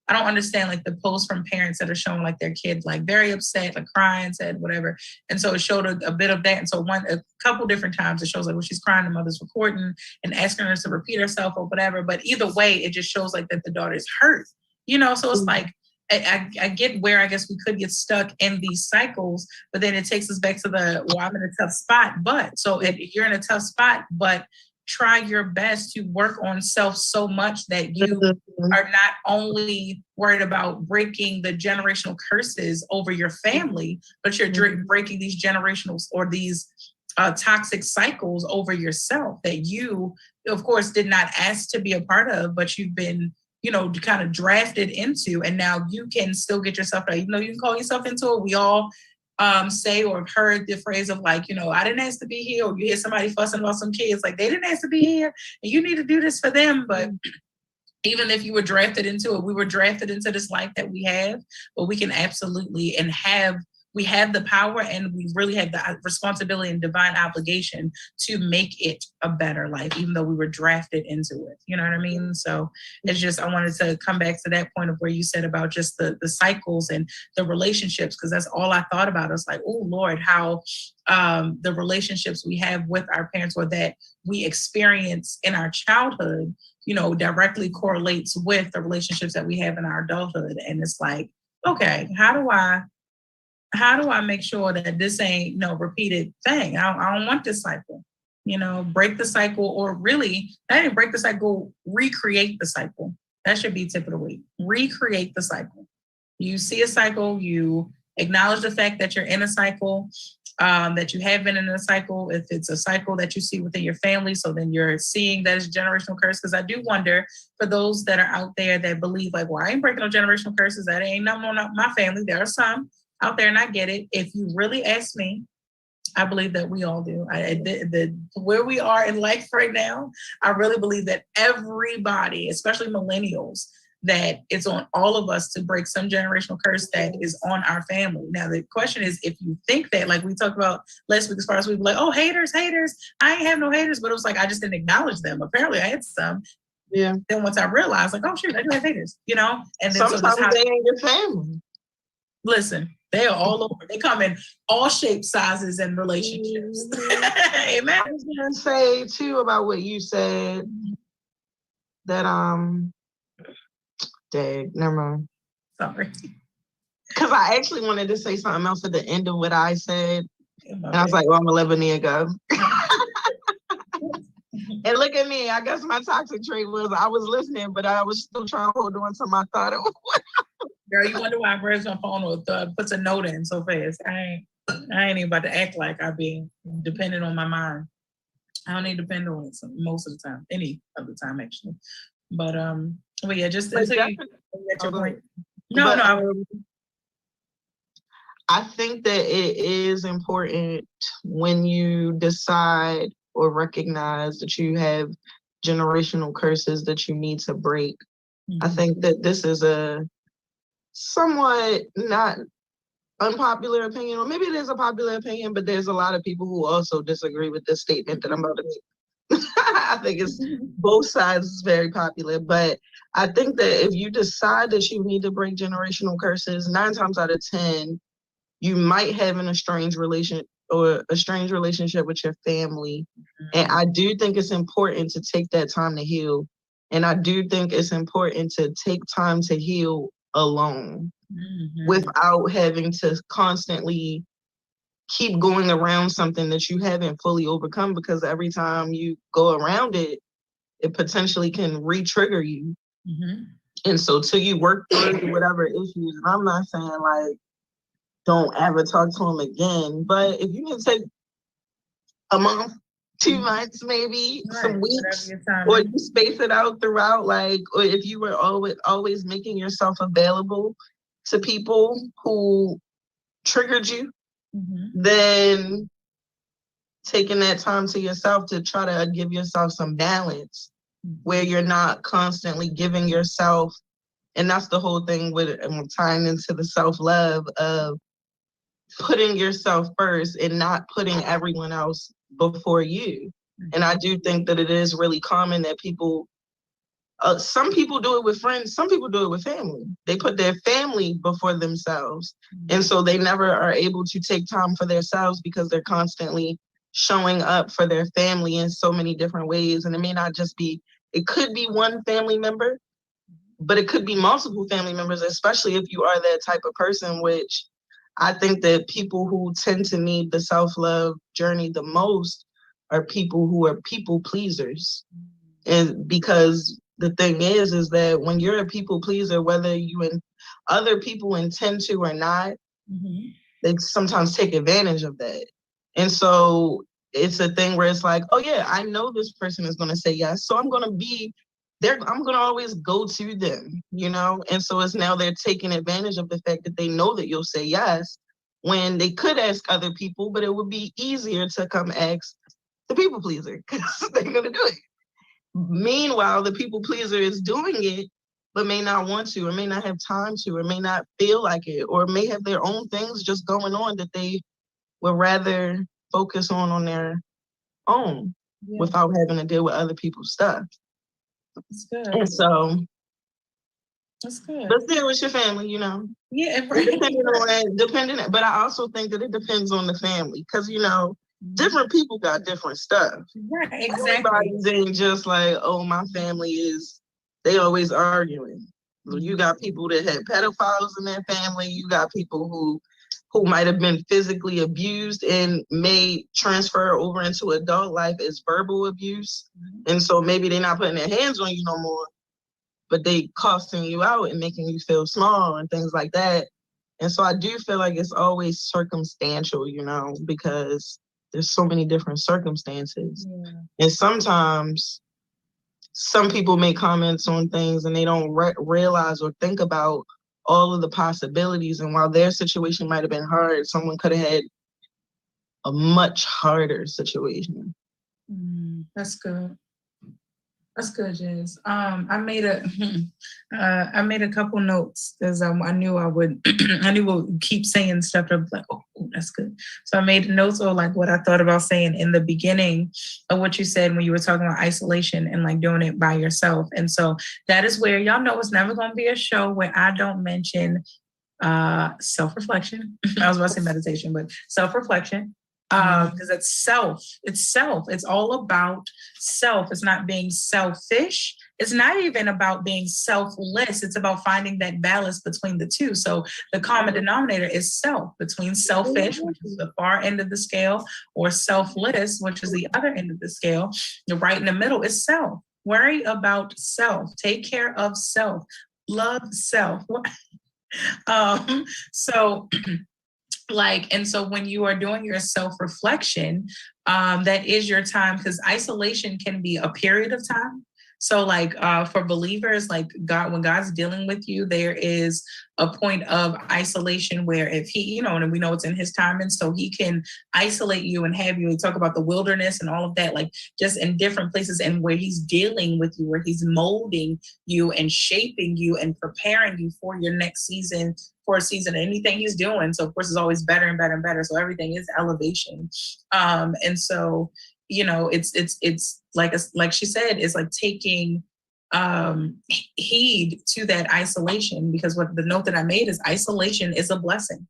I don't understand like the posts from parents that are showing like their kids like very upset, like crying, said whatever. And so it showed a bit of that. And so a couple different times it shows like when she's crying, the mother's recording and asking her to repeat herself or whatever. But either way, it just shows like that the daughter's hurt, you know? So it's like, I get where I guess we could get stuck in these cycles, but then it takes us back to I'm in a tough spot. But so if you're in a tough spot, but try your best to work on self so much that you are not only worried about breaking the generational curses over your family, but you're breaking these generational or these toxic cycles over yourself that you, of course, did not ask to be a part of, but you've been, you know, kind of drafted into, and now you can still get yourself out. Even though you can call yourself into it, we all say or have heard the phrase of like, you know, I didn't ask to be here, or you hear somebody fussing about some kids, like they didn't ask to be here and you need to do this for them. But even if you were drafted into it, we were drafted into this life that we have, but we can absolutely and have we have the power and we really have the responsibility and divine obligation to make it a better life, even though we were drafted into it. You know what I mean? So it's just, I wanted to come back to that point of where you said about just the cycles and the relationships, because that's all I thought about. It's like, oh Lord, how the relationships we have with our parents or that we experience in our childhood, directly correlates with the relationships that we have in our adulthood. And it's like, okay, how do I make sure that this ain't no repeated thing? I don't want this cycle. Break the cycle, or really, not even break the cycle, recreate the cycle. That should be tip of the week. Recreate the cycle. You see a cycle, you acknowledge the fact that you're in a cycle, that you have been in a cycle. If it's a cycle that you see within your family, so then you're seeing that as generational curse. Because I do wonder, for those that are out there that believe like, well, I ain't breaking no generational curses. That ain't nothing on my family. There are some out there, and I get it. If you really ask me, I believe that we all do. Where we are in life right now, I really believe that everybody, especially millennials, that it's on all of us to break some generational curse that is on our family. Now, the question is, if you think that, like we talked about last week, as far as we were like, oh, haters, I ain't have no haters, but it was like, I just didn't acknowledge them. Apparently I had some. Yeah. Then once I realized, like, oh, shoot, I do have haters, And then sometimes they ain't your family. Listen, they are all over. They come in all shapes, sizes, and relationships. Amen. I was gonna say too about what you said that dang, never mind. Sorry. Because I actually wanted to say something else at the end of what I said. And I was like, well, I'm gonna let Bonilla go. And look at me. I guess my toxic trait was I was listening, but I was still trying to hold on to my thought. Girl, you wonder why I grabs my phone or puts a note in so fast. I ain't even about to act like I be dependent on my mind. I don't need to depend on it most of the time. Any of the time, actually. But yeah, just until you get your point. No. I think that it is important when you decide or recognize that you have generational curses that you need to break. Mm-hmm. I think that this is a somewhat not unpopular opinion, or maybe it is a popular opinion, but there's a lot of people who also disagree with this statement that I'm about to make. I think it's both sides is very popular, but I think that if you decide that you need to break generational curses, 9 times out of 10, you might have a strange relationship with your family. Mm-hmm. And I do think it's important to take that time to heal. And I do think it's important to take time to heal alone, mm-hmm. without having to constantly keep going around something that you haven't fully overcome, because every time you go around it, it potentially can re-trigger you. Mm-hmm. And so till you work through whatever issues, and I'm not saying like don't ever talk to them again, but if you can take a month, 2 months, maybe some weeks, or you space it out throughout, like, or if you were always making yourself available to people who triggered you, mm-hmm. then taking that time to yourself to try to give yourself some balance, mm-hmm. where you're not constantly giving yourself, and that's the whole thing with tying into the self-love of putting yourself first and not putting everyone else before you. And I do think that it is really common that people, some people do it with friends, some people do it with family. They put their family before themselves. And so they never are able to take time for themselves because they're constantly showing up for their family in so many different ways. And it may not just be, it could be one family member, but it could be multiple family members, especially if you are that type of person, which I think that people who tend to need the self-love journey the most are people who are people pleasers. And because the thing is that when you're a people pleaser, whether you and other people intend to or not, mm-hmm. they sometimes take advantage of that. And so it's a thing where it's like, oh yeah, I know this person is going to say yes, so I'm going to be there. I'm going to always go to them, And so it's now they're taking advantage of the fact that they know that you'll say yes, when they could ask other people, but it would be easier to come ask the people pleaser because they're going to do it. Meanwhile, the people pleaser is doing it but may not want to, or may not have time to, or may not feel like it, or may have their own things just going on that they would rather focus on their own without having to deal with other people's stuff. That's good. And so that's good. But still, it's your family, you know. Yeah, right. Depending, but I also think that it depends on the family, because you know, different people got different stuff. Right, exactly. Everybody's ain't just like, oh, my family is. They always arguing. You got people that had pedophiles in their family. You got people who might have been physically abused and may transfer over into adult life as verbal abuse, and so maybe they're not putting their hands on you no more, but they costing you out and making you feel small and things like that. And so I do feel like it's always circumstantial, you know, because there's so many different circumstances. And sometimes some people make comments on things and they don't realize or think about all of the possibilities. And while their situation might have been hard, someone could have had a much harder situation. That's good. That's good, Jazz. I made a couple notes because I knew I would I knew we'll keep saying stuff. I was like, oh, that's good. So I made notes of like what I thought about saying in the beginning of what you said when you were talking about isolation and like doing it by yourself. And so that is where y'all know it's never going to be a show where I don't mention self-reflection. I was about to say meditation, but self-reflection. Because it's self. It's all about self. It's not being selfish. It's not even about being selfless. It's about finding that balance between the two. So the common denominator is self, between selfish, which is the far end of the scale, or selfless, which is the other end of the scale. The right in the middle is self. Worry about self. Take care of self. Love self. So and so when you are doing your self-reflection, that is your time, because isolation can be a period of time. So for believers, like when God's dealing with you, there is a point of isolation where if he, you know, and we know it's in his time. And so he can isolate you and have you, and talk about the wilderness and all of that, like just in different places, and where he's dealing with you, where he's molding you and shaping you and preparing you for your next season, for a season, anything he's doing. So of course it's always better and better and better. So everything is elevation. And so, you know, it's like she said, it's like taking heed to that isolation, because what the note that I made is isolation is a blessing.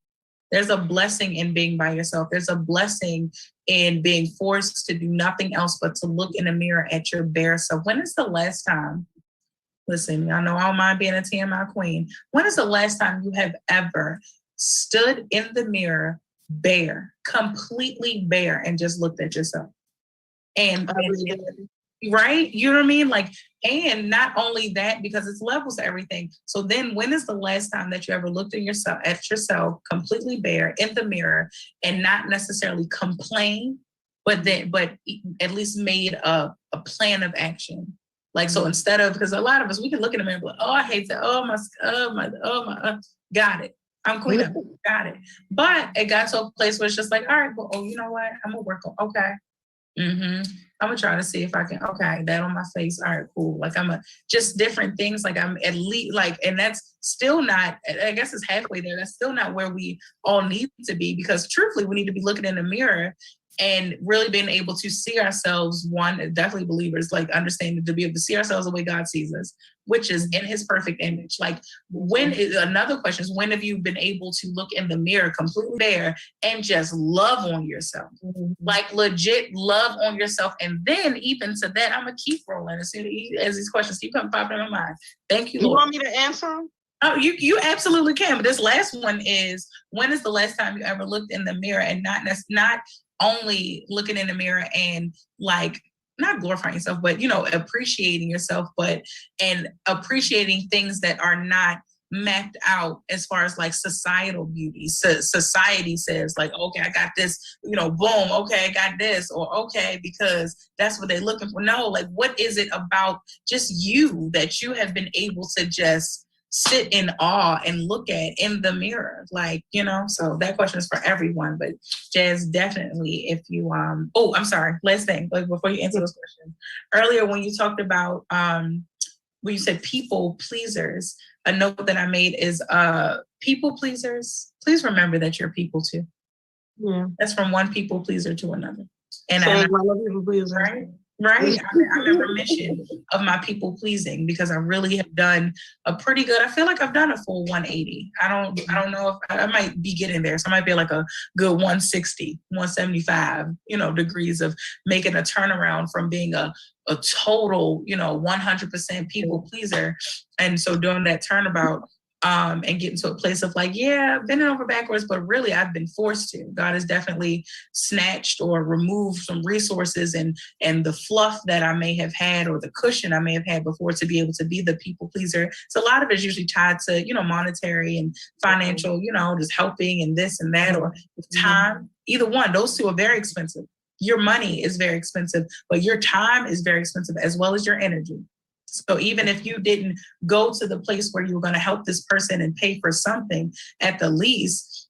There's a blessing in being by yourself. There's a blessing in being forced to do nothing else but to look in the mirror at your bare self. When is the last time? Listen, I know I don't mind being a TMI queen. When is the last time you have ever stood in the mirror bare, completely bare, and just looked at yourself? And right? You know what I mean? Like, and not only that, because it's levels to everything. So then when is the last time that you ever looked at yourself completely bare in the mirror, and not necessarily complain, but at least made a plan of action? Like, so instead of, because a lot of us, we can look in the mirror and be like, oh, I hate that. Oh my, got it. I'm clean up. Got it. But it got to a place where it's just like, all right, well, oh, you know what? I'm going to work on, okay. I'm going to try to see if I can, okay, that on my face. All right, cool. Like just different things. Like I'm at least and that's still not, I guess it's halfway there. That's still not where we all need to be, because truthfully, we need to be looking in the mirror and really being able to see ourselves, definitely believers, like understanding to be able to see ourselves the way God sees us, which is in his perfect image. Like another question is, when have you been able to look in the mirror completely bare and just love on yourself? Like legit love on yourself. And then even to that, I'm going to keep rolling as these questions keep popping in my mind. Thank you, Lord. You want me to answer them? Oh, you absolutely can. But this last one is, when is the last time you ever looked in the mirror and not only looking in the mirror and like not glorifying yourself, but, you know, appreciating yourself, and appreciating things that are not mapped out as far as like societal beauty. So society says like, okay, I got this, you know, boom. Okay, I got this, or okay, because that's what they're looking for. No, like, what is it about just you that you have been able to just sit in awe and look at in the mirror? Like, you know, so that question is for everyone, but Jazz, definitely if you, I'm sorry, last thing, like before you answer those questions, earlier when you talked about, when you said people pleasers, a note that I made is people pleasers. Please remember that you're people too. Yeah. That's from one people pleaser to another. And Same, I love people pleasers. Right. I'm in remission of my people pleasing because I really have done a pretty good. I feel like I've done a full 180. I don't know if I might be getting there. So I might be like a good 160, 175, degrees of making a turnaround from being a total, 100% people pleaser. And so doing that turnabout, and getting to a place of like, yeah, bending over backwards, but really I've been forced to. God has definitely snatched or removed some resources and the fluff that I may have had or the cushion I may have had before to be able to be the people pleaser. So a lot of it is usually tied to, monetary and financial, just helping and this and that, or time. Either one, those two are very expensive. Your money is very expensive, but your time is very expensive as well as your energy. So even if you didn't go to the place where you were going to help this person and pay for something, at the least,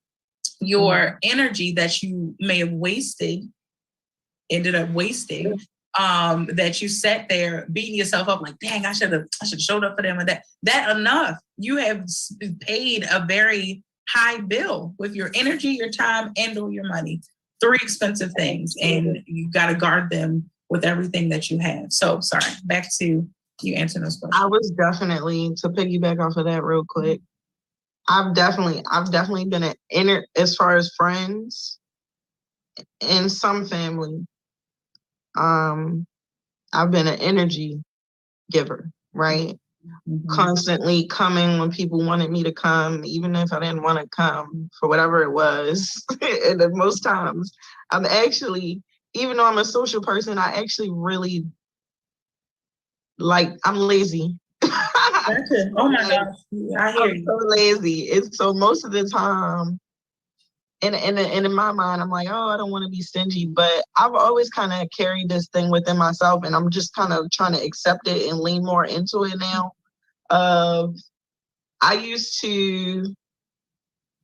your energy that you may have ended up wasting, that you sat there beating yourself up like, dang, I should have showed up for them, and that enough. You have paid a very high bill with your energy, your time, and or your money. 3 expensive things, and you got to guard them with everything that you have. So sorry, back to you answering those questions. I was definitely, to piggyback off of that real quick, I've definitely been as far as friends and some family. I've been an energy giver, right? Mm-hmm. Constantly coming when people wanted me to come, even if I didn't want to come for whatever it was. And then most times, I'm actually, even though I'm a social person, I actually really I'm lazy. Oh my gosh, I hear you. I'm so lazy. It's so most of the time, and in my mind, I'm like, oh, I don't want to be stingy, but I've always kind of carried this thing within myself, and I'm just kind of trying to accept it and lean more into it now. I used to,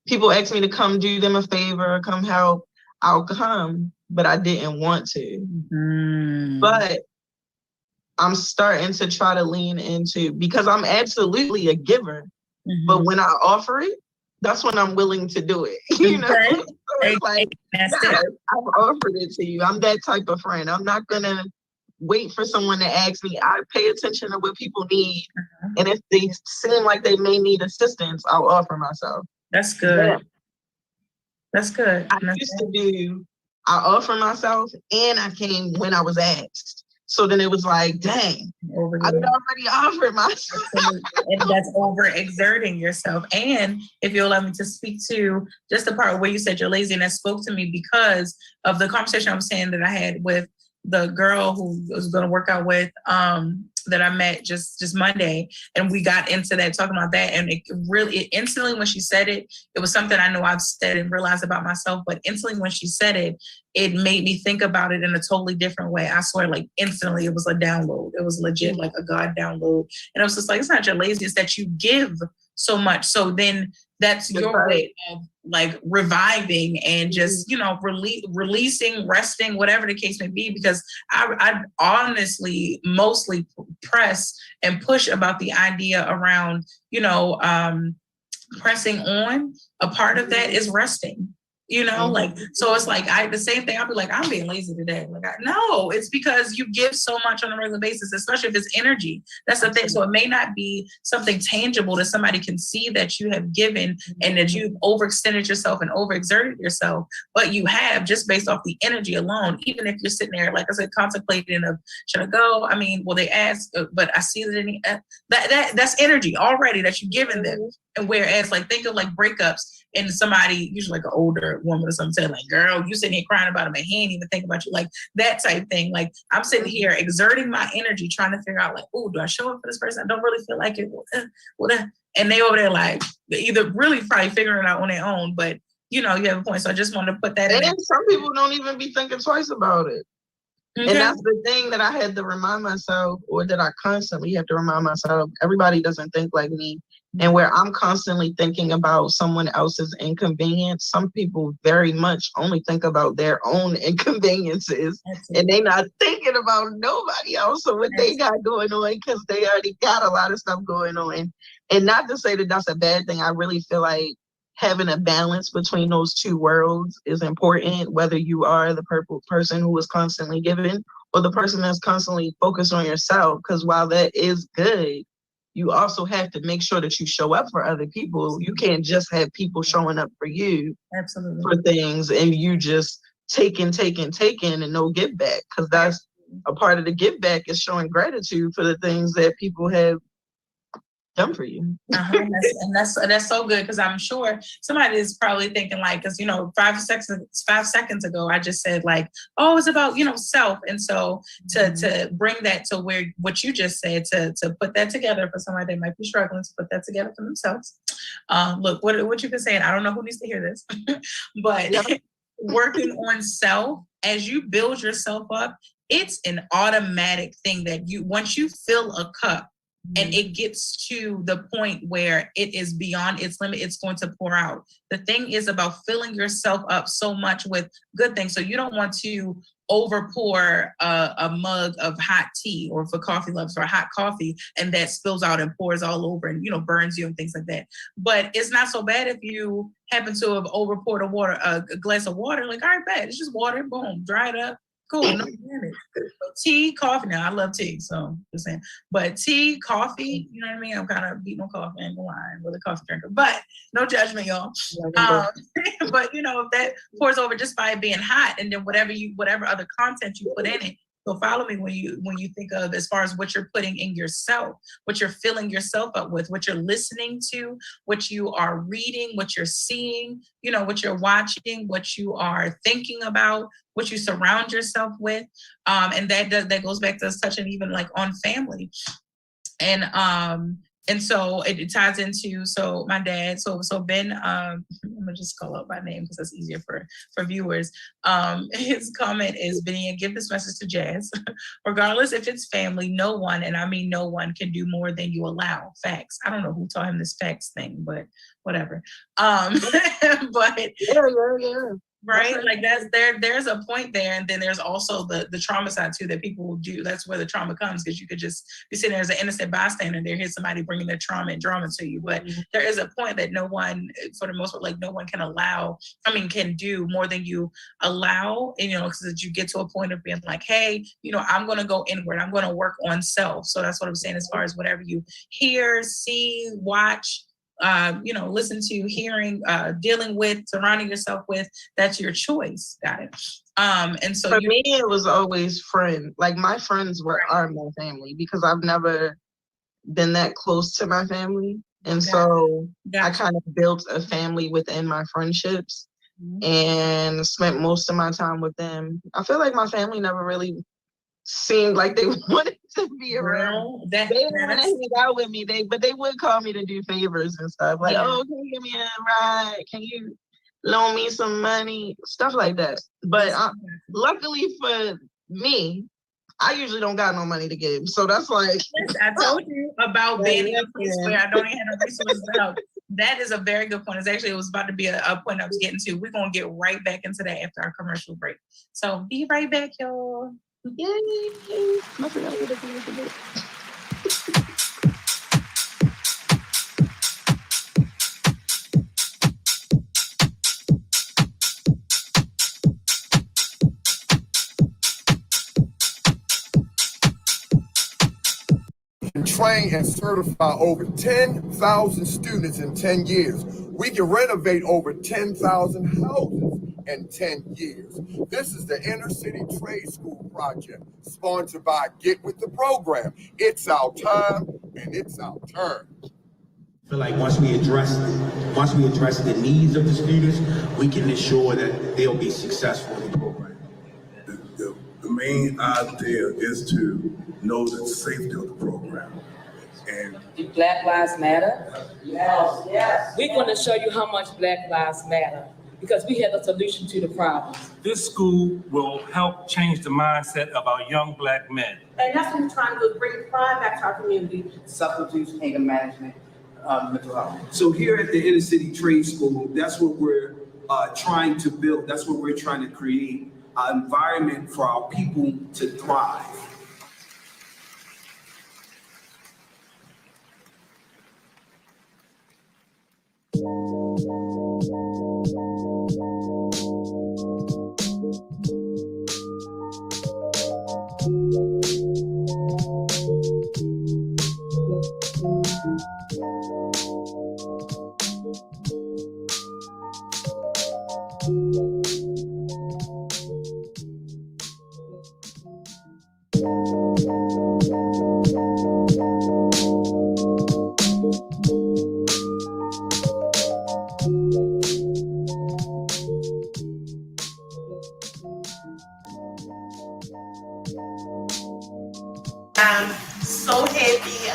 people ask me to come do them a favor, come help, I'll come, but I didn't want to. But I'm starting to try to lean into, because I'm absolutely a giver, but when I offer it, that's when I'm willing to do it. Okay. So it's like, yes, I've offered it to you. I'm that type of friend. I'm not gonna wait for someone to ask me. I pay attention to what people need, and if they seem like they may need assistance, I'll offer myself. That's good. Yeah. That's good. I offer myself, and I came when I was asked. So then it was like, dang, I'd already offered myself. And that's overexerting yourself. And if you'll allow me to speak to just the part where you said you're lazy, and that spoke to me because of the conversation I was saying that I had with the girl who was going to work out with, that I met just Monday, and we got into that, talking about that, and it instantly when she said it, it was something I know I've said and realized about myself, but instantly when she said it, it made me think about it in a totally different way. I swear, like instantly, it was a download. It was legit like a God download, and I was just like, it's not your laziness that you give so much. So then that's your way of like reviving and just, releasing, resting, whatever the case may be, because I honestly mostly press and push about the idea around, pressing on. A part of that is resting. So it's like the same thing. I'll be like, I'm being lazy today. No, it's because you give so much on a regular basis, especially if it's energy. That's the thing. So it may not be something tangible that somebody can see that you have given and that you've overextended yourself and overexerted yourself, but you have, just based off the energy alone. Even if you're sitting there, like I said, contemplating of, should I go? I mean, well, they ask, but I see that that's energy already that you've given them. And whereas, like, think of like breakups, and somebody, usually like an older woman or something, saying like, girl, you sitting here crying about him and he ain't even think about you, like that type thing. Like, I'm sitting here exerting my energy, trying to figure out like, oh, do I show up for this person? I don't really feel like it. And they over there like, either really probably figuring it out on their own, but you have a point. So I just wanted to put that in. And some people don't even be thinking twice about it. Okay. And that's the thing that I had to remind myself, or that I constantly have to remind myself, everybody doesn't think like me. And where I'm constantly thinking about someone else's inconvenience, some people very much only think about their own inconveniences. Absolutely. And they not thinking about nobody else or what they got going on because they already got a lot of stuff going on. And not to say that that's a bad thing. I really feel like having a balance between those two worlds is important, whether you are the person who is constantly giving or the person that's constantly focused on yourself. Because while that is good, you also have to make sure that you show up for other people. You can't just have people showing up for you. Absolutely. For things and you just taking and no give back. Because that's a part of the give back is showing gratitude for the things that people have done for you. And that's so good, because I'm sure somebody is probably thinking like, because 5 seconds ago I just said like, oh, it's about self, and so to bring that to where what you just said, to put that together for somebody that might be struggling to put that together for themselves. Look, what you've been saying, I don't know who needs to hear this, but working on self as you build yourself up, it's an automatic thing that once you fill a cup. And it gets to the point where it is beyond its limit, it's going to pour out. The thing is about filling yourself up so much with good things. So you don't want to over pour a mug of hot tea, or for coffee lovers, or hot coffee, and that spills out and pours all over and burns you and things like that. But it's not so bad if you happen to have over poured a glass of water. Like, all right, bad. It's just water. Boom, dry it up. Cool, no damage. Tea, coffee. Now, I love tea, so just saying. But tea, coffee, you know what I mean? I'm kind of beating on coffee and wine with a coffee drinker. But no judgment, y'all. But if that pours over just by it being hot, and then whatever other content you put in it. So follow me when you think of as far as what you're putting in yourself, what you're filling yourself up with, what you're listening to, what you are reading, what you're seeing, what you're watching, what you are thinking about, what you surround yourself with. And that goes back to us touching even like on family. And so it ties into, so my dad, so Ben, I'm gonna just call out by name because that's easier for viewers. His comment is, Benny, give this message to Jazz. Regardless if it's family, no one, and I mean no one, can do more than you allow. Facts. I don't know who taught him this facts thing, but whatever. But yeah. Right? Like there's a point there, and then there's also the trauma side too that people will do. That's where the trauma comes, because you could just be sitting there as an innocent bystander there, here's somebody bringing their trauma and drama to you. But there is a point that no one, for the most part, like no one can can do more than you allow, because you get to a point of being like, hey, I'm going to go inward. I'm going to work on self. So that's what I'm saying as far as whatever you hear, see, watch, listen to, hearing, dealing with, surrounding yourself with, that's your choice. Got it. And so for me, it was always friends. Like my friends are my family, because I've never been that close to my family. And so I kind of built a family within my friendships and spent most of my time with them. I feel like my family never really seemed like they wanted to be around. They didn't want to hang out with me, but they would call me to do favors and stuff. Like, oh, can you give me a ride? Can you loan me some money? Stuff like that. But luckily for me, I usually don't got no money to give. So that's like... I told you about being in a place where I don't even have no resources to help. That is a very good point. It was about to be a point I was getting to. We're going to get right back into that after our commercial break. So be right back, y'all. Yay! I forgot what it was. Train and certify over 10,000 students in 10 years. We can renovate over 10,000 houses in 10 years. This is the Inner City Trade School Project, sponsored by Get With The Program. It's our time and it's our turn. I feel like once we address the needs of the students, we can ensure that they'll be successful in the program. The main idea is to know the safety of the program. And do Black Lives Matter? Yes, yes. We're going to show you how much Black Lives Matter, because we have a solution to the problem. This school will help change the mindset of our young Black men. And that's what we're trying to do, bring pride back to our community. Substance use, anger management, mental health. So here at the Inner City Trade School, that's what we're trying to build. That's what we're trying to create, an environment for our people to thrive. I'm so happy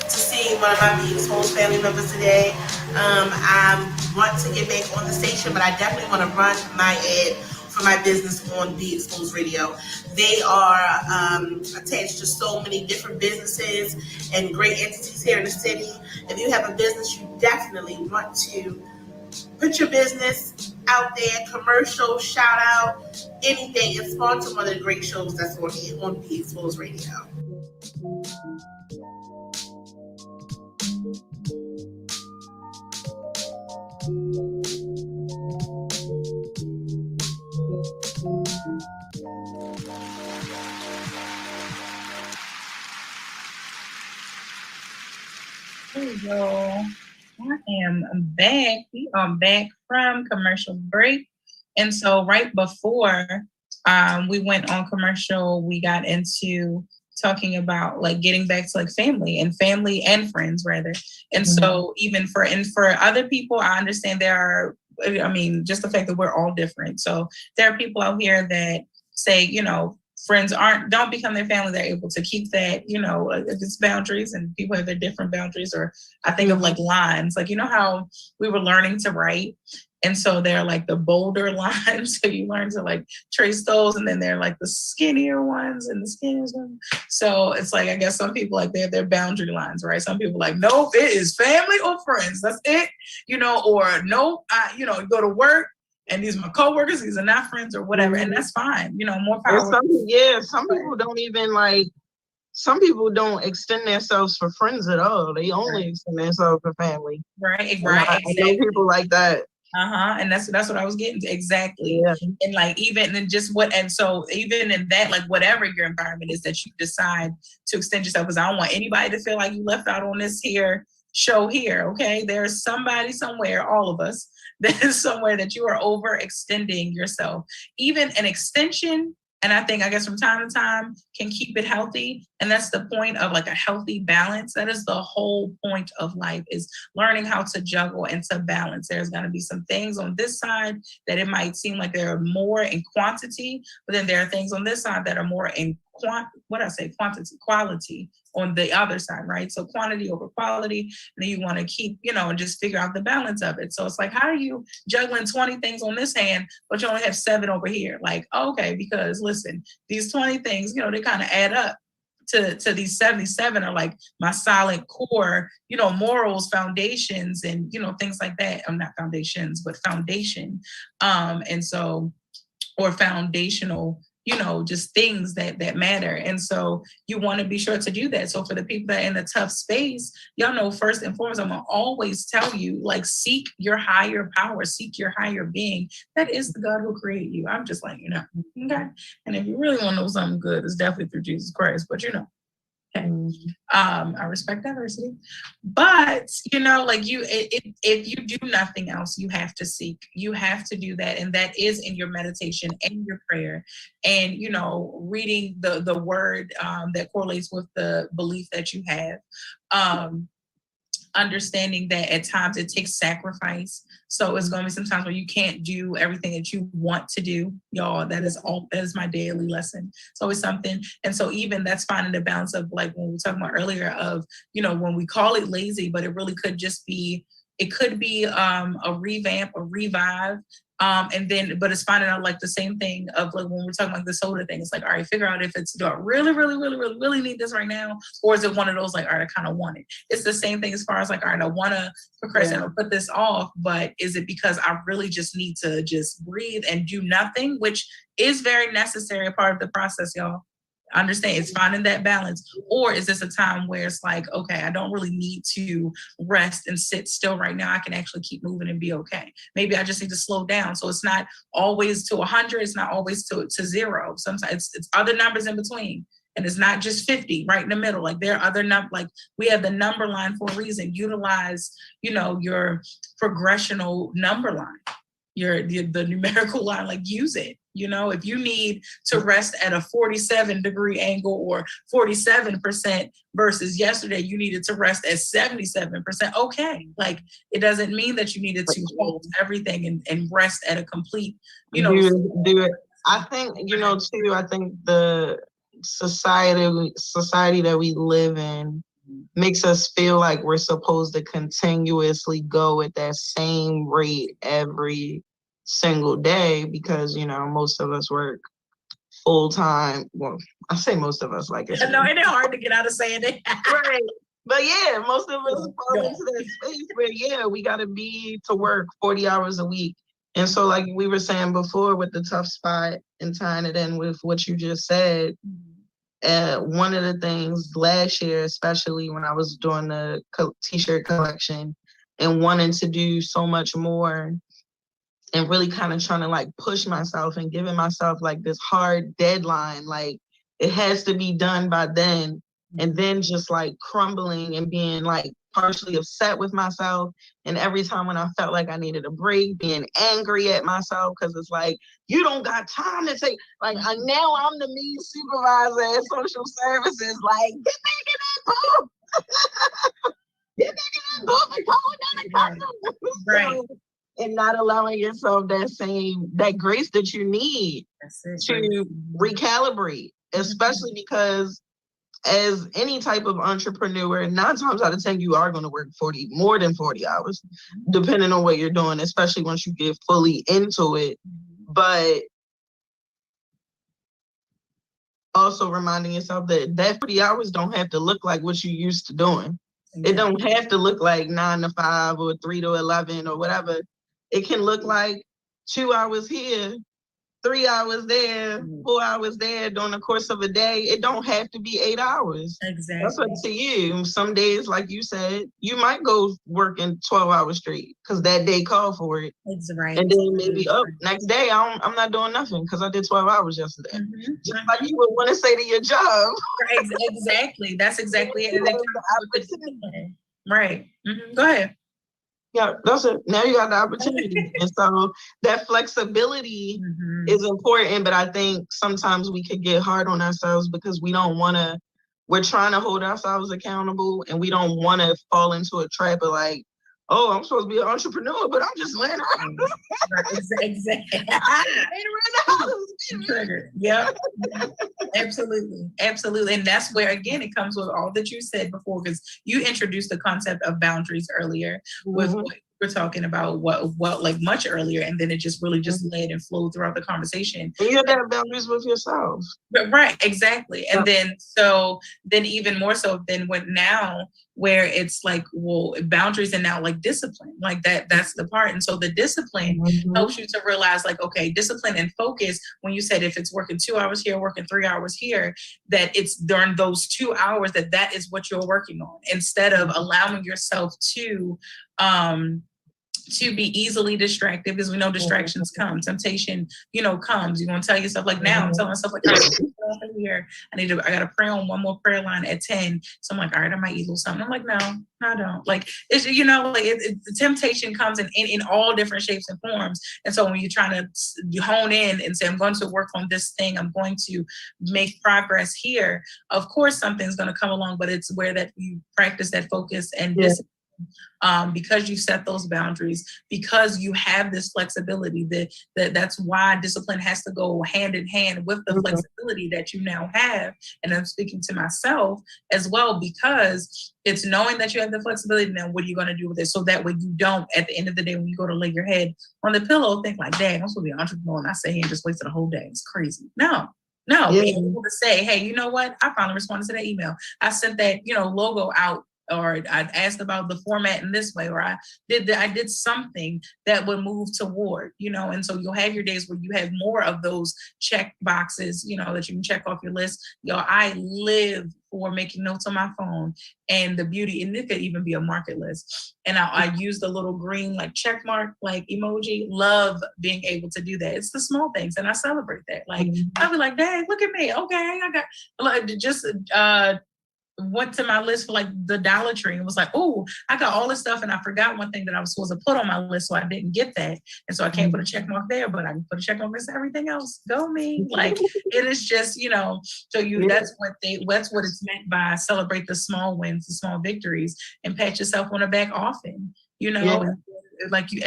to see one of my Be Exposed family members today. I want to get back on the station, but I definitely want to run my ad for my business on Be Exposed Radio. They are attached to so many different businesses and great entities here in the city. If you have a business, you definitely want to put your business out there, commercial, shout out, anything, and sponsor one of the great shows that's on Be Exposed Radio. There you go. I am back. We are back from commercial break. And so right before we went on commercial, we got into talking about like getting back to like family and friends rather. And so even for other people, I understand just the fact that we're all different. So there are people out here that say, friends don't become their family. They're able to keep that, it's boundaries, and people have their different boundaries. Or I think of like lines, like, how we were learning to write. And so they're like the bolder lines. So you learn to like trace those, and then they're like the skinnier ones and the skinniest ones. So it's like, I guess some people like they're boundary lines, right? Some people like, nope, it is family or friends. That's it, or nope, go to work. And these are my coworkers, these are not friends or whatever. And that's fine, more power. Some people don't even some people don't extend themselves for friends at all. They only extend themselves for family. Right, Exactly. I know people like that. And that's what I was getting to. Exactly. Yeah. And like, even in just so even in that, like whatever your environment is that you decide to extend yourself, because I don't want anybody to feel like you left out on this here show here. Okay. There's somebody somewhere, all of us, there's somewhere that you are overextending yourself. Even an extension, and I guess from time to time can keep it healthy. And that's the point of like a healthy balance. That is the whole point of life, is learning how to juggle and to balance. There's going to be some things on this side that it might seem like they're more in quantity, but then there are things on this side that are more in quality on the other side, right? So quantity over quality, and then you want to keep, and just figure out the balance of it. So it's like, how are you juggling 20 things on this hand, but you only have 7 over here? Like, okay, because listen, these 20 things, they kind of add up to these 77 are like my solid core, morals, foundations, and, things like that. I'm not foundations, but foundation. And so, or foundational, just things that matter. And so you want to be sure to do that. So for the people that are in a tough space, y'all know, first and foremost, I'm going to always tell you, like, seek your higher power, seek your higher being. That is the God who created you. I'm just letting you know. Okay. And if you really want to know something good, it's definitely through Jesus Christ, but okay. I respect diversity, but if you do nothing else, you have to seek. You have to do that, and that is in your meditation and your prayer, and reading the word that correlates with the belief that you have. Understanding that at times it takes sacrifice. So it's going to be some times where you can't do everything that you want to do. Y'all, that is my daily lesson. It's always something. And so even that's finding the balance of, like when we were talking about earlier, of, when we call it lazy, but it really could just be, it could be a revamp, a revive, And then, but it's finding out like the same thing of like when we're talking like the soda thing. It's like, all right, figure out if it's, do I really, really, really, really, really need this right now? Or is it one of those like, all right, I kind of want it. It's the same thing as far as like, all right, I want to procrastinate or put this off, but is it because I really just need to just breathe and do nothing, which is very necessary, a part of the process, y'all. Understand, it's finding that balance. Or is this a time where it's like, okay, I don't really need to rest and sit still right now. I can actually keep moving and be okay. Maybe I just need to slow down. So it's not always to 100. It's not always to 0. Sometimes it's other numbers in between. And it's not just 50 right in the middle. Like there are other numbers, like we have the number line for a reason. Utilize, your progressional number line, the numerical line, like use it. If you need to rest at a 47-degree angle or 47% versus yesterday, you needed to rest at 77%. Okay. Like it doesn't mean that you needed to hold everything and rest at a complete, do it. I think, too, I think the society that we live in makes us feel like we're supposed to continuously go at that same rate every single day because most of us work full time. Well, I say most of us, like it's no, it ain't hard to get out of saying it. Right. But yeah, most of us fall into that space where we gotta be to work 40 hours a week. And so like we were saying before with the tough spot and tying it in with what you just said, one of the things last year, especially when I was doing the t-shirt collection and wanting to do so much more and really kind of trying to like push myself and giving myself like this hard deadline, like it has to be done by then. And then just like crumbling and being like partially upset with myself. And every time when I felt like I needed a break, being angry at myself because it's like, you don't got time to take, like now I'm the mean supervisor at social services, like, get back in that booth. Get back in that booth and call down the customer. Right. And not allowing yourself that grace that you need to recalibrate, especially because as any type of entrepreneur, 9 times out of 10, you are going to work more than 40 hours, depending on what you're doing, especially once you get fully into it. But also reminding yourself that 40 hours don't have to look like what you used to doing. It don't have to look like 9 to 5 or 3 to 11 or whatever. It can look like 2 hours here, 3 hours there, 4 hours there during the course of a day. It don't have to be 8 hours. Exactly. That's up to you. Some days, like you said, you might go working 12 hours straight because that day called for it. That's right. And then maybe next day, I'm not doing nothing because I did 12 hours yesterday. Just like you would want to say to your job. Exactly. That's exactly it. Right. Go ahead. Yeah, that's it. Now you got the opportunity. And so that flexibility is important, but I think sometimes we could get hard on ourselves because we're trying to hold ourselves accountable and we don't want to fall into a trap of like, oh, I'm supposed to be an entrepreneur, but I'm just laying around. Exactly. Yep. Absolutely. Absolutely. And that's where, again, it comes with all that you said before, because you introduced the concept of boundaries earlier with what we're talking about, what like much earlier. And then it just really just led and flowed throughout the conversation. And you have to have boundaries with yourself. Right. Exactly. And then even more so than where it's like, well, boundaries and now like discipline, like that's the part. And so the discipline helps you to realize like, okay, discipline and focus, when you said if it's working 2 hours here, working 3 hours here, that it's during those 2 hours that is what you're working on, instead of allowing yourself to be easily distracted, because we know distractions come, temptation, comes. You're gonna tell yourself like, now I'm telling myself like, here, I gotta pray on one more prayer line at 10. So I'm like, all right, I might eat a little something. I'm like, no, I don't. Like, it's, the temptation comes in all different shapes and forms. And so when you're trying to hone in and say, I'm going to work on this thing, I'm going to make progress here, of course something's gonna come along, but it's where that you practice that focus and discipline because you set those boundaries, because you have this flexibility. That's why discipline has to go hand in hand with the flexibility that you now have. And I'm speaking to myself as well, because it's knowing that you have the flexibility. Now, what are you going to do with it? So that way you don't, at the end of the day, when you go to lay your head on the pillow, think like, dang, I'm supposed to be an entrepreneur and I sit here and just wasted a whole day. It's crazy. No, being able to say, hey, you know what? I finally responded to that email. I sent that, logo out, or I asked about the format in this way, or I did something that would move toward, and so you'll have your days where you have more of those check boxes, that you can check off your list. I live for making notes on my phone, and the beauty, and it could even be a market list. And I use the little green check mark emoji. Love being able to do that. It's the small things, and I celebrate that. I'll be like, dang, look at me. Okay, I got just went to my list for the Dollar Tree and was like, oh, I got all this stuff and I forgot one thing that I was supposed to put on my list, so I didn't get that. And so I can't put a check mark there, but I can put a check mark next to everything else. Go me. It is just, that's what it's meant by celebrate the small wins, the small victories, and pat yourself on the back often, and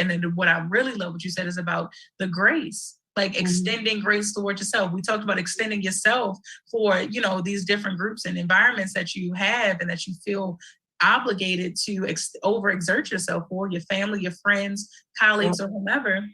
then what I really love what you said is about the grace. Extending grace toward yourself. We talked about extending yourself for, these different groups and environments that you have and that you feel obligated to overexert yourself for, your family, your friends, colleagues, or whomever.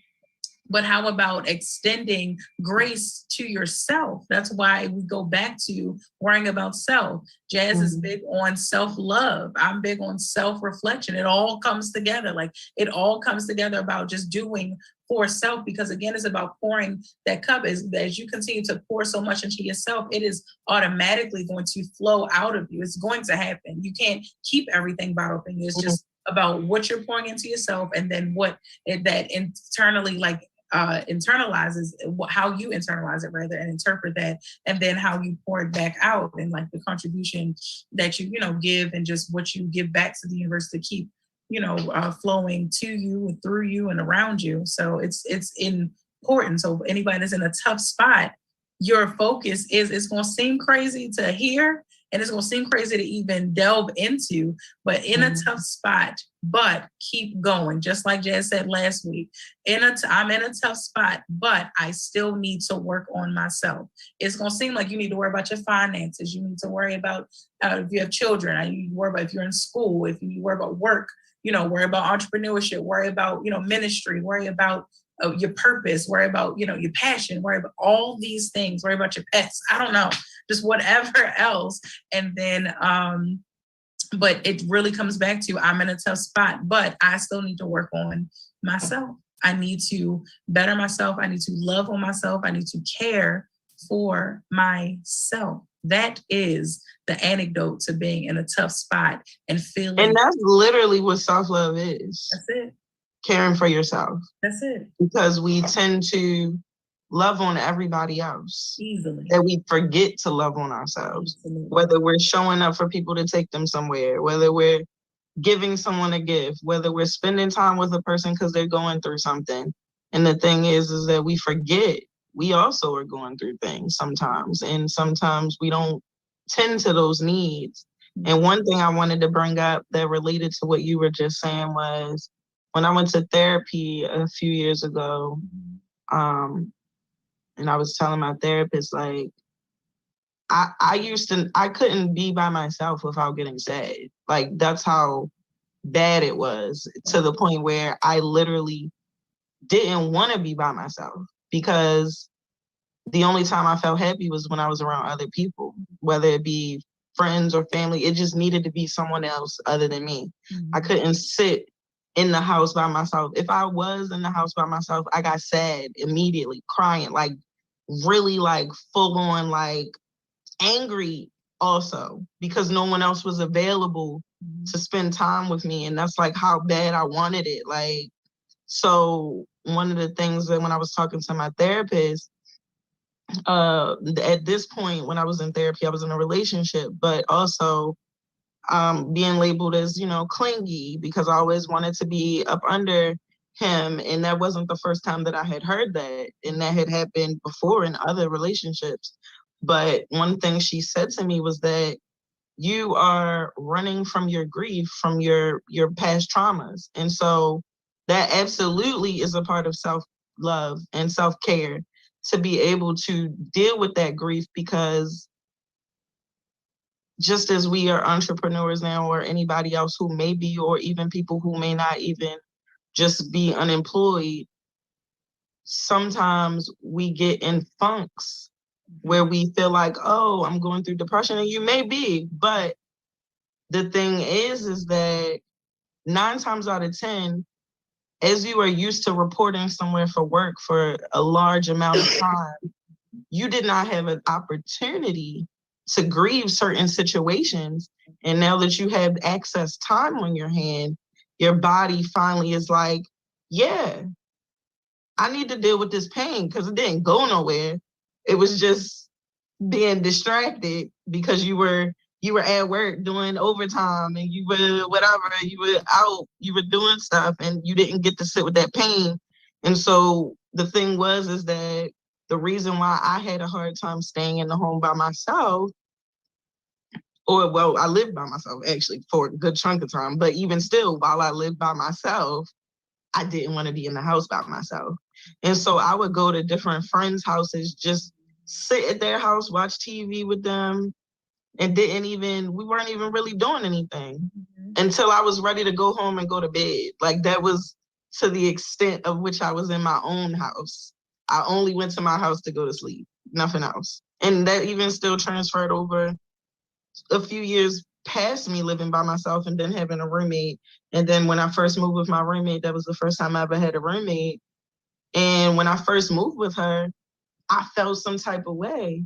But how about extending grace to yourself? That's why we go back to worrying about self. Jazz is big on self-love. I'm big on self-reflection. It all comes together. It all comes together about just doing for self, because again, it's about pouring that cup. As you continue to pour so much into yourself, it is automatically going to flow out of you. It's going to happen. You can't keep everything bottled in you. It's just about what you're pouring into yourself, and then what that internally internalizes, how you internalize it rather, and interpret that, and then how you pour it back out, and the contribution that you give, and just what you give back to the universe to keep flowing to you and through you and around you. So it's important. So anybody that's in a tough spot, your focus it's going to seem crazy to hear, and it's going to seem crazy to even delve into, but in a tough spot, but keep going. Just like Jazz said last week, I'm in a tough spot, but I still need to work on myself. It's going to seem like you need to worry about your finances. You need to worry about if you have children, you worry about if you're in school, if you worry about work, worry about entrepreneurship, worry about, ministry, worry about your purpose, worry about, your passion, worry about all these things, worry about your pets. I don't know, just whatever else. And then, but it really comes back to, I'm in a tough spot, but I still need to work on myself. I need to better myself. I need to love on myself. I need to care for myself. That is the antidote to being in a tough spot and feeling. And that's literally what self-love is. That's it. Caring for yourself. That's it. Because we tend to love on everybody else easily, that we forget to love on ourselves. Absolutely. Whether we're showing up for people to take them somewhere, whether we're giving someone a gift, whether we're spending time with a person because they're going through something. And the thing is that we forget we also are going through things sometimes, and sometimes we don't tend to those needs. And one thing I wanted to bring up that related to what you were just saying was when I went to therapy a few years ago, and I was telling my therapist, I couldn't be by myself without getting sad. That's how bad it was, to the point where I literally didn't want to be by myself, because the only time I felt happy was when I was around other people, whether it be friends or family. It just needed to be someone else other than me. I couldn't sit in the house by myself. If I was in the house by myself, I got sad immediately, crying, really full on, angry also, because no one else was available to spend time with me. And that's how bad I wanted it. So one of the things that when I was talking to my therapist, at this point when I was in therapy, I was in a relationship, but also being labeled as, clingy, because I always wanted to be up under him. And that wasn't the first time that I had heard that. And that had happened before in other relationships. But one thing she said to me was that you are running from your grief, from your past traumas. And so that absolutely is a part of self-love and self-care, to be able to deal with that grief, because just as we are entrepreneurs now, or anybody else who may be, or even people who may not even just be unemployed, sometimes we get in funks where we feel like, oh, I'm going through depression, and you may be, but the thing is that 9 times out of 10, as you are used to reporting somewhere for work for a large amount of time, you did not have an opportunity to grieve certain situations. And now that you have access time on your hand, your body finally is like, yeah, I need to deal with this pain, because it didn't go nowhere. It was just being distracted because you were at work doing overtime, and you were whatever, you were out, you were doing stuff, and you didn't get to sit with that pain. And so the thing is that the reason why I had a hard time staying in the home by myself, I lived by myself actually for a good chunk of time, but even still, while I lived by myself, I didn't want to be in the house by myself. And so I would go to different friends' houses, just sit at their house, watch TV with them, and we weren't even really doing anything until I was ready to go home and go to bed. Like, that was to the extent of which I was in my own house. I only went to my house to go to sleep, nothing else. And that even still transferred over a few years past me living by myself and then having a roommate. And then when I first moved with my roommate, that was the first time I ever had a roommate. And when I first moved with her, I felt some type of way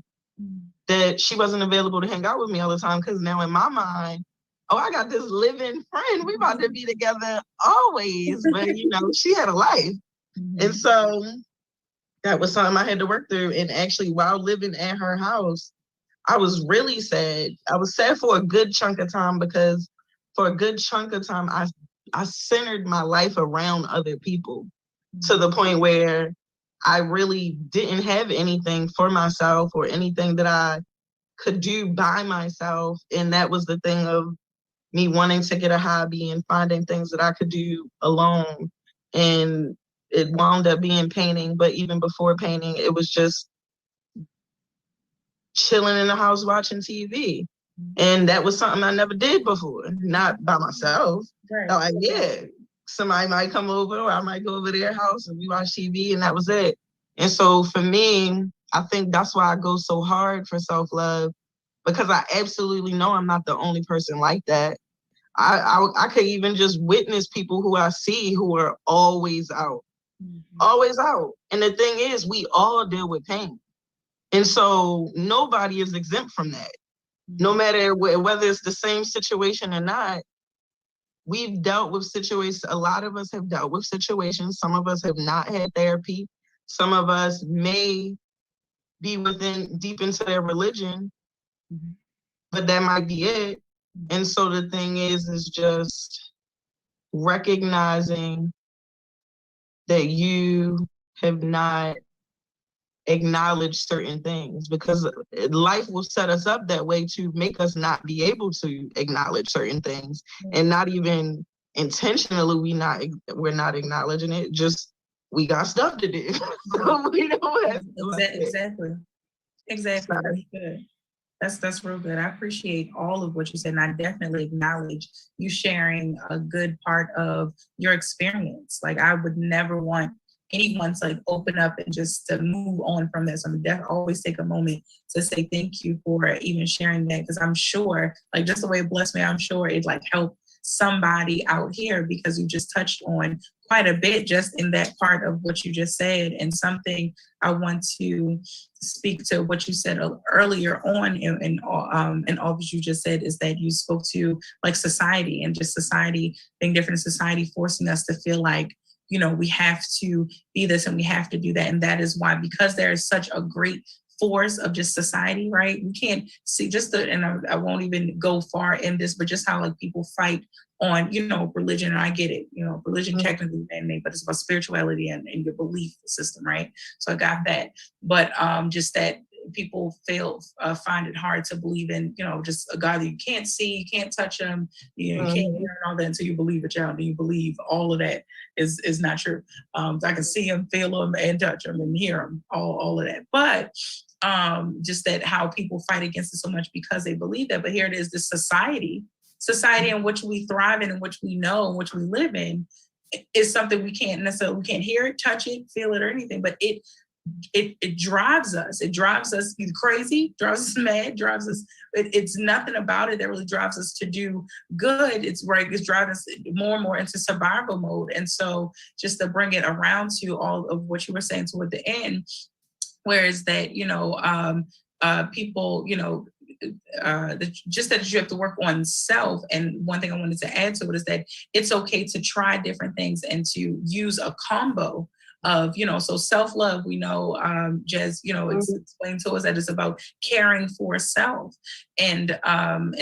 that she wasn't available to hang out with me all the time, because now in my mind, oh, I got this living friend. We about to be together always. But, she had a life. And so that was something I had to work through. And actually, while living at her house, I was really sad. I was sad for a good chunk of time, because for a good chunk of time, I centered my life around other people to the point where I really didn't have anything for myself or anything that I could do by myself. And that was the thing of me wanting to get a hobby and finding things that I could do alone. And it wound up being painting. But even before painting, it was just chilling in the house watching TV. And that was something I never did before, not by myself. Right. Like, yeah, somebody might come over, or I might go over to their house and we watch TV, and that was it. And so for me, I think that's why I go so hard for self-love, because I absolutely know I'm not the only person like that. I could even just witness people who I see who are always out, always out. And the thing is, we all deal with pain. And so nobody is exempt from that. No matter whether it's the same situation or not, we've dealt with situations. A lot of us have dealt with situations. Some of us have not had therapy. Some of us may be deep into their religion, but that might be it. And so the thing is just recognizing that you have not acknowledge certain things, because life will set us up that way to make us not be able to acknowledge certain things, and not even intentionally we're not acknowledging it, just we got stuff to do. So we don't have exactly that's good. That's real good. I appreciate all of what you said, and I definitely acknowledge you sharing a good part of your experience. Like, I would never want anyone to like open up and just to move on from this. I'm definitely always take a moment to say thank you for even sharing that, because I'm sure, like, just the way it blessed me, I'm sure it like helped somebody out here, because you just touched on quite a bit just in that part of what you just said. And something I want to speak to what you said earlier on in all that you just said, is that you spoke to like society, and just society being different, society forcing us to feel like, we have to be this and we have to do that. And that is why, because there is such a great force of just society, right? We can't see and I won't even go far in this, but just how like people fight on, religion. And I get it, religion technically man-made, but it's about spirituality and your belief system, right? So I got that. But just that people find it hard to believe in, just a God that you can't see, you can't touch him, you can't hear and all that until you believe a child. And you believe all of that is not true. I can see him, feel him, and touch him and hear him, all of that. But just that how people fight against it so much because they believe that. But here it is, this society in which we thrive in which we know, in which we live in, is something we can't hear it, touch it, feel it, or anything. But it drives us. It drives us crazy, drives us mad, drives us. It's nothing about it that really drives us to do good. It's driving us more and more into survival mode. And so just to bring it around to all of what you were saying toward the end, whereas that, people, just that you have to work on self. And one thing I wanted to add to it is that it's okay to try different things and to use a combo of, so self-love, we know, Jez, it's explained to us that it's about caring for self. And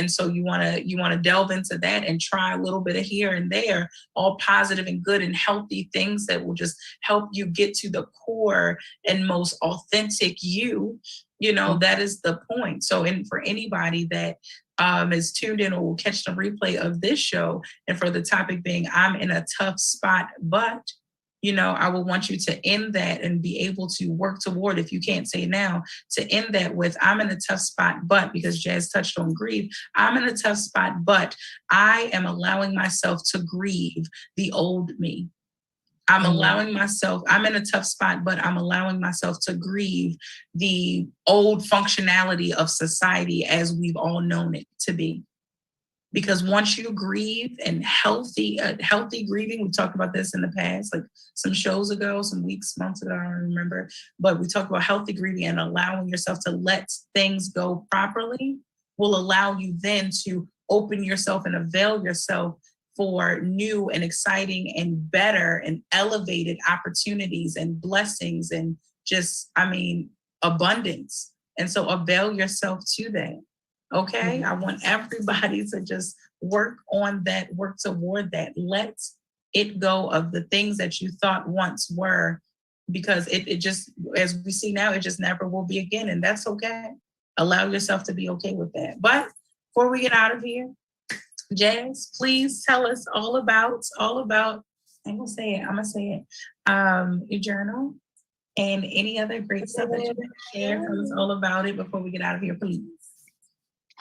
so you want to delve into that and try a little bit of here and there, all positive and good and healthy things that will just help you get to the core and most authentic you. That is the point. So, for anybody that is tuned in or will catch the replay of this show, and for the topic being, I'm in a tough spot, but I will want you to end that and be able to work toward, if you can't say now, to end that with, I'm in a tough spot, but, because Jazz touched on grief, I'm in a tough spot, but I am allowing myself to grieve the old me. I'm allowing myself, I'm in a tough spot, but I'm allowing myself to grieve the old functionality of society as we've all known it to be. Because once you grieve, and healthy grieving, we talked about this in the past, like some shows ago, some weeks, months ago, I don't remember, but we talked about healthy grieving and allowing yourself to let things go properly will allow you then to open yourself and avail yourself for new and exciting and better and elevated opportunities and blessings and just, abundance. And so avail yourself to that. Okay, I want everybody to just work on that, work toward that. Let it go of the things that you thought once were, because it just, as we see now, it just never will be again. And that's okay. Allow yourself to be okay with that. But before we get out of here, Jazz, please tell us all about, I'm gonna say it, your journal and any other great stuff that you want to share. Tell us all about it before we get out of here, please.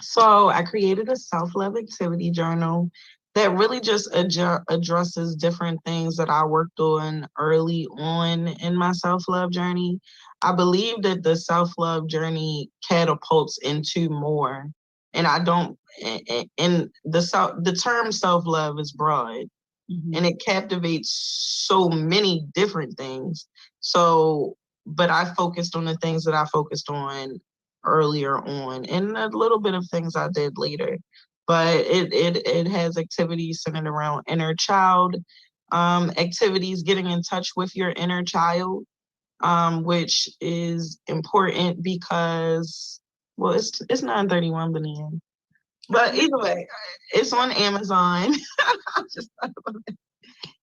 So I created a self-love activity journal that really just addresses different things that I worked on early on in my self-love journey. I believe that the self-love journey catapults into more. And the term self-love is broad, and it captivates so many different things. So, but I focused on the things that I focused on earlier on, and a little bit of things I did later. But it has activities centered around inner child, activities getting in touch with your inner child, which is important because, well, it's 9:31, Benin. But either way, it's on Amazon.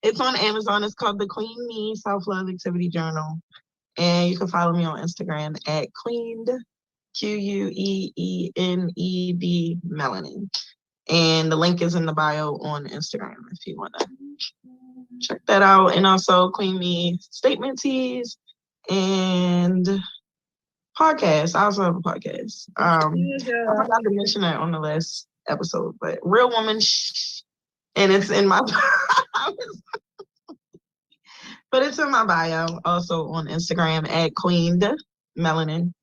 It's on Amazon. It's called the Queen Me Self-Love Activity Journal. And you can follow me on Instagram at Queened, Queened Melanin. And the link is in the bio on Instagram if you want to check that out. And also Queen Me Statement Teas and podcast. I also have a podcast. I forgot to mention that on the last episode, but Real Woman and it's in my but it's in my bio also on Instagram at Queened Melanin.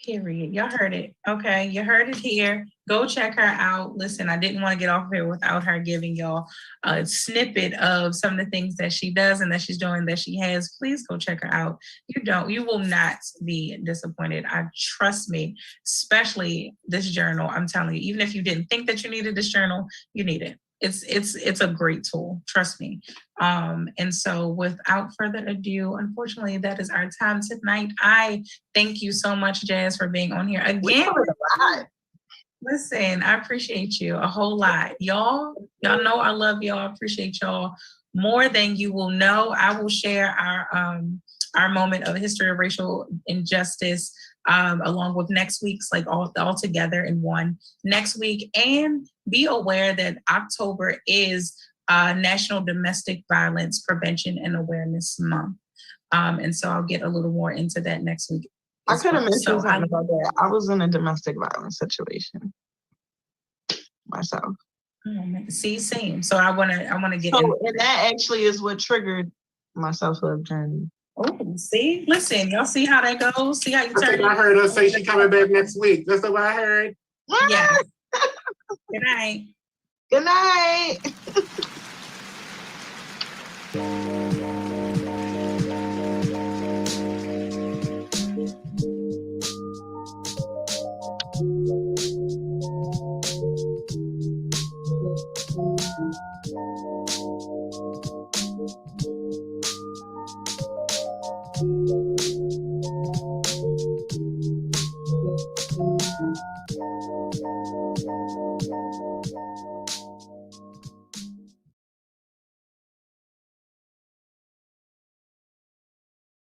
Period. Y'all heard it. Okay, you heard it here. Go check her out. Listen, I didn't want to get off here without her giving y'all a snippet of some of the things that she does and that she's doing, that she has. Please go check her out. You will not be disappointed. Trust me, especially this journal. I'm telling you, even if you didn't think that you needed this journal, you need it. It's a great tool. Trust me. And so without further ado, unfortunately, that is our time tonight. I thank you so much, Jazz, for being on here again. Listen, I appreciate you a whole lot. Y'all know I love y'all. I appreciate y'all more than you will know. I will share our moment of history of racial injustice along with next week's, like all together in one next week. And be aware that October is National Domestic Violence Prevention and Awareness Month. And so I'll get a little more into that next week. I could have mentioned something about that. I was in a domestic violence situation myself. See, same. So I wanna get. And that actually is what triggered my self-love journey. Oh, see, listen, y'all see how that goes. See how you turn. I heard her say she's coming back next week. That's what I heard. Yeah. Good night. Good night.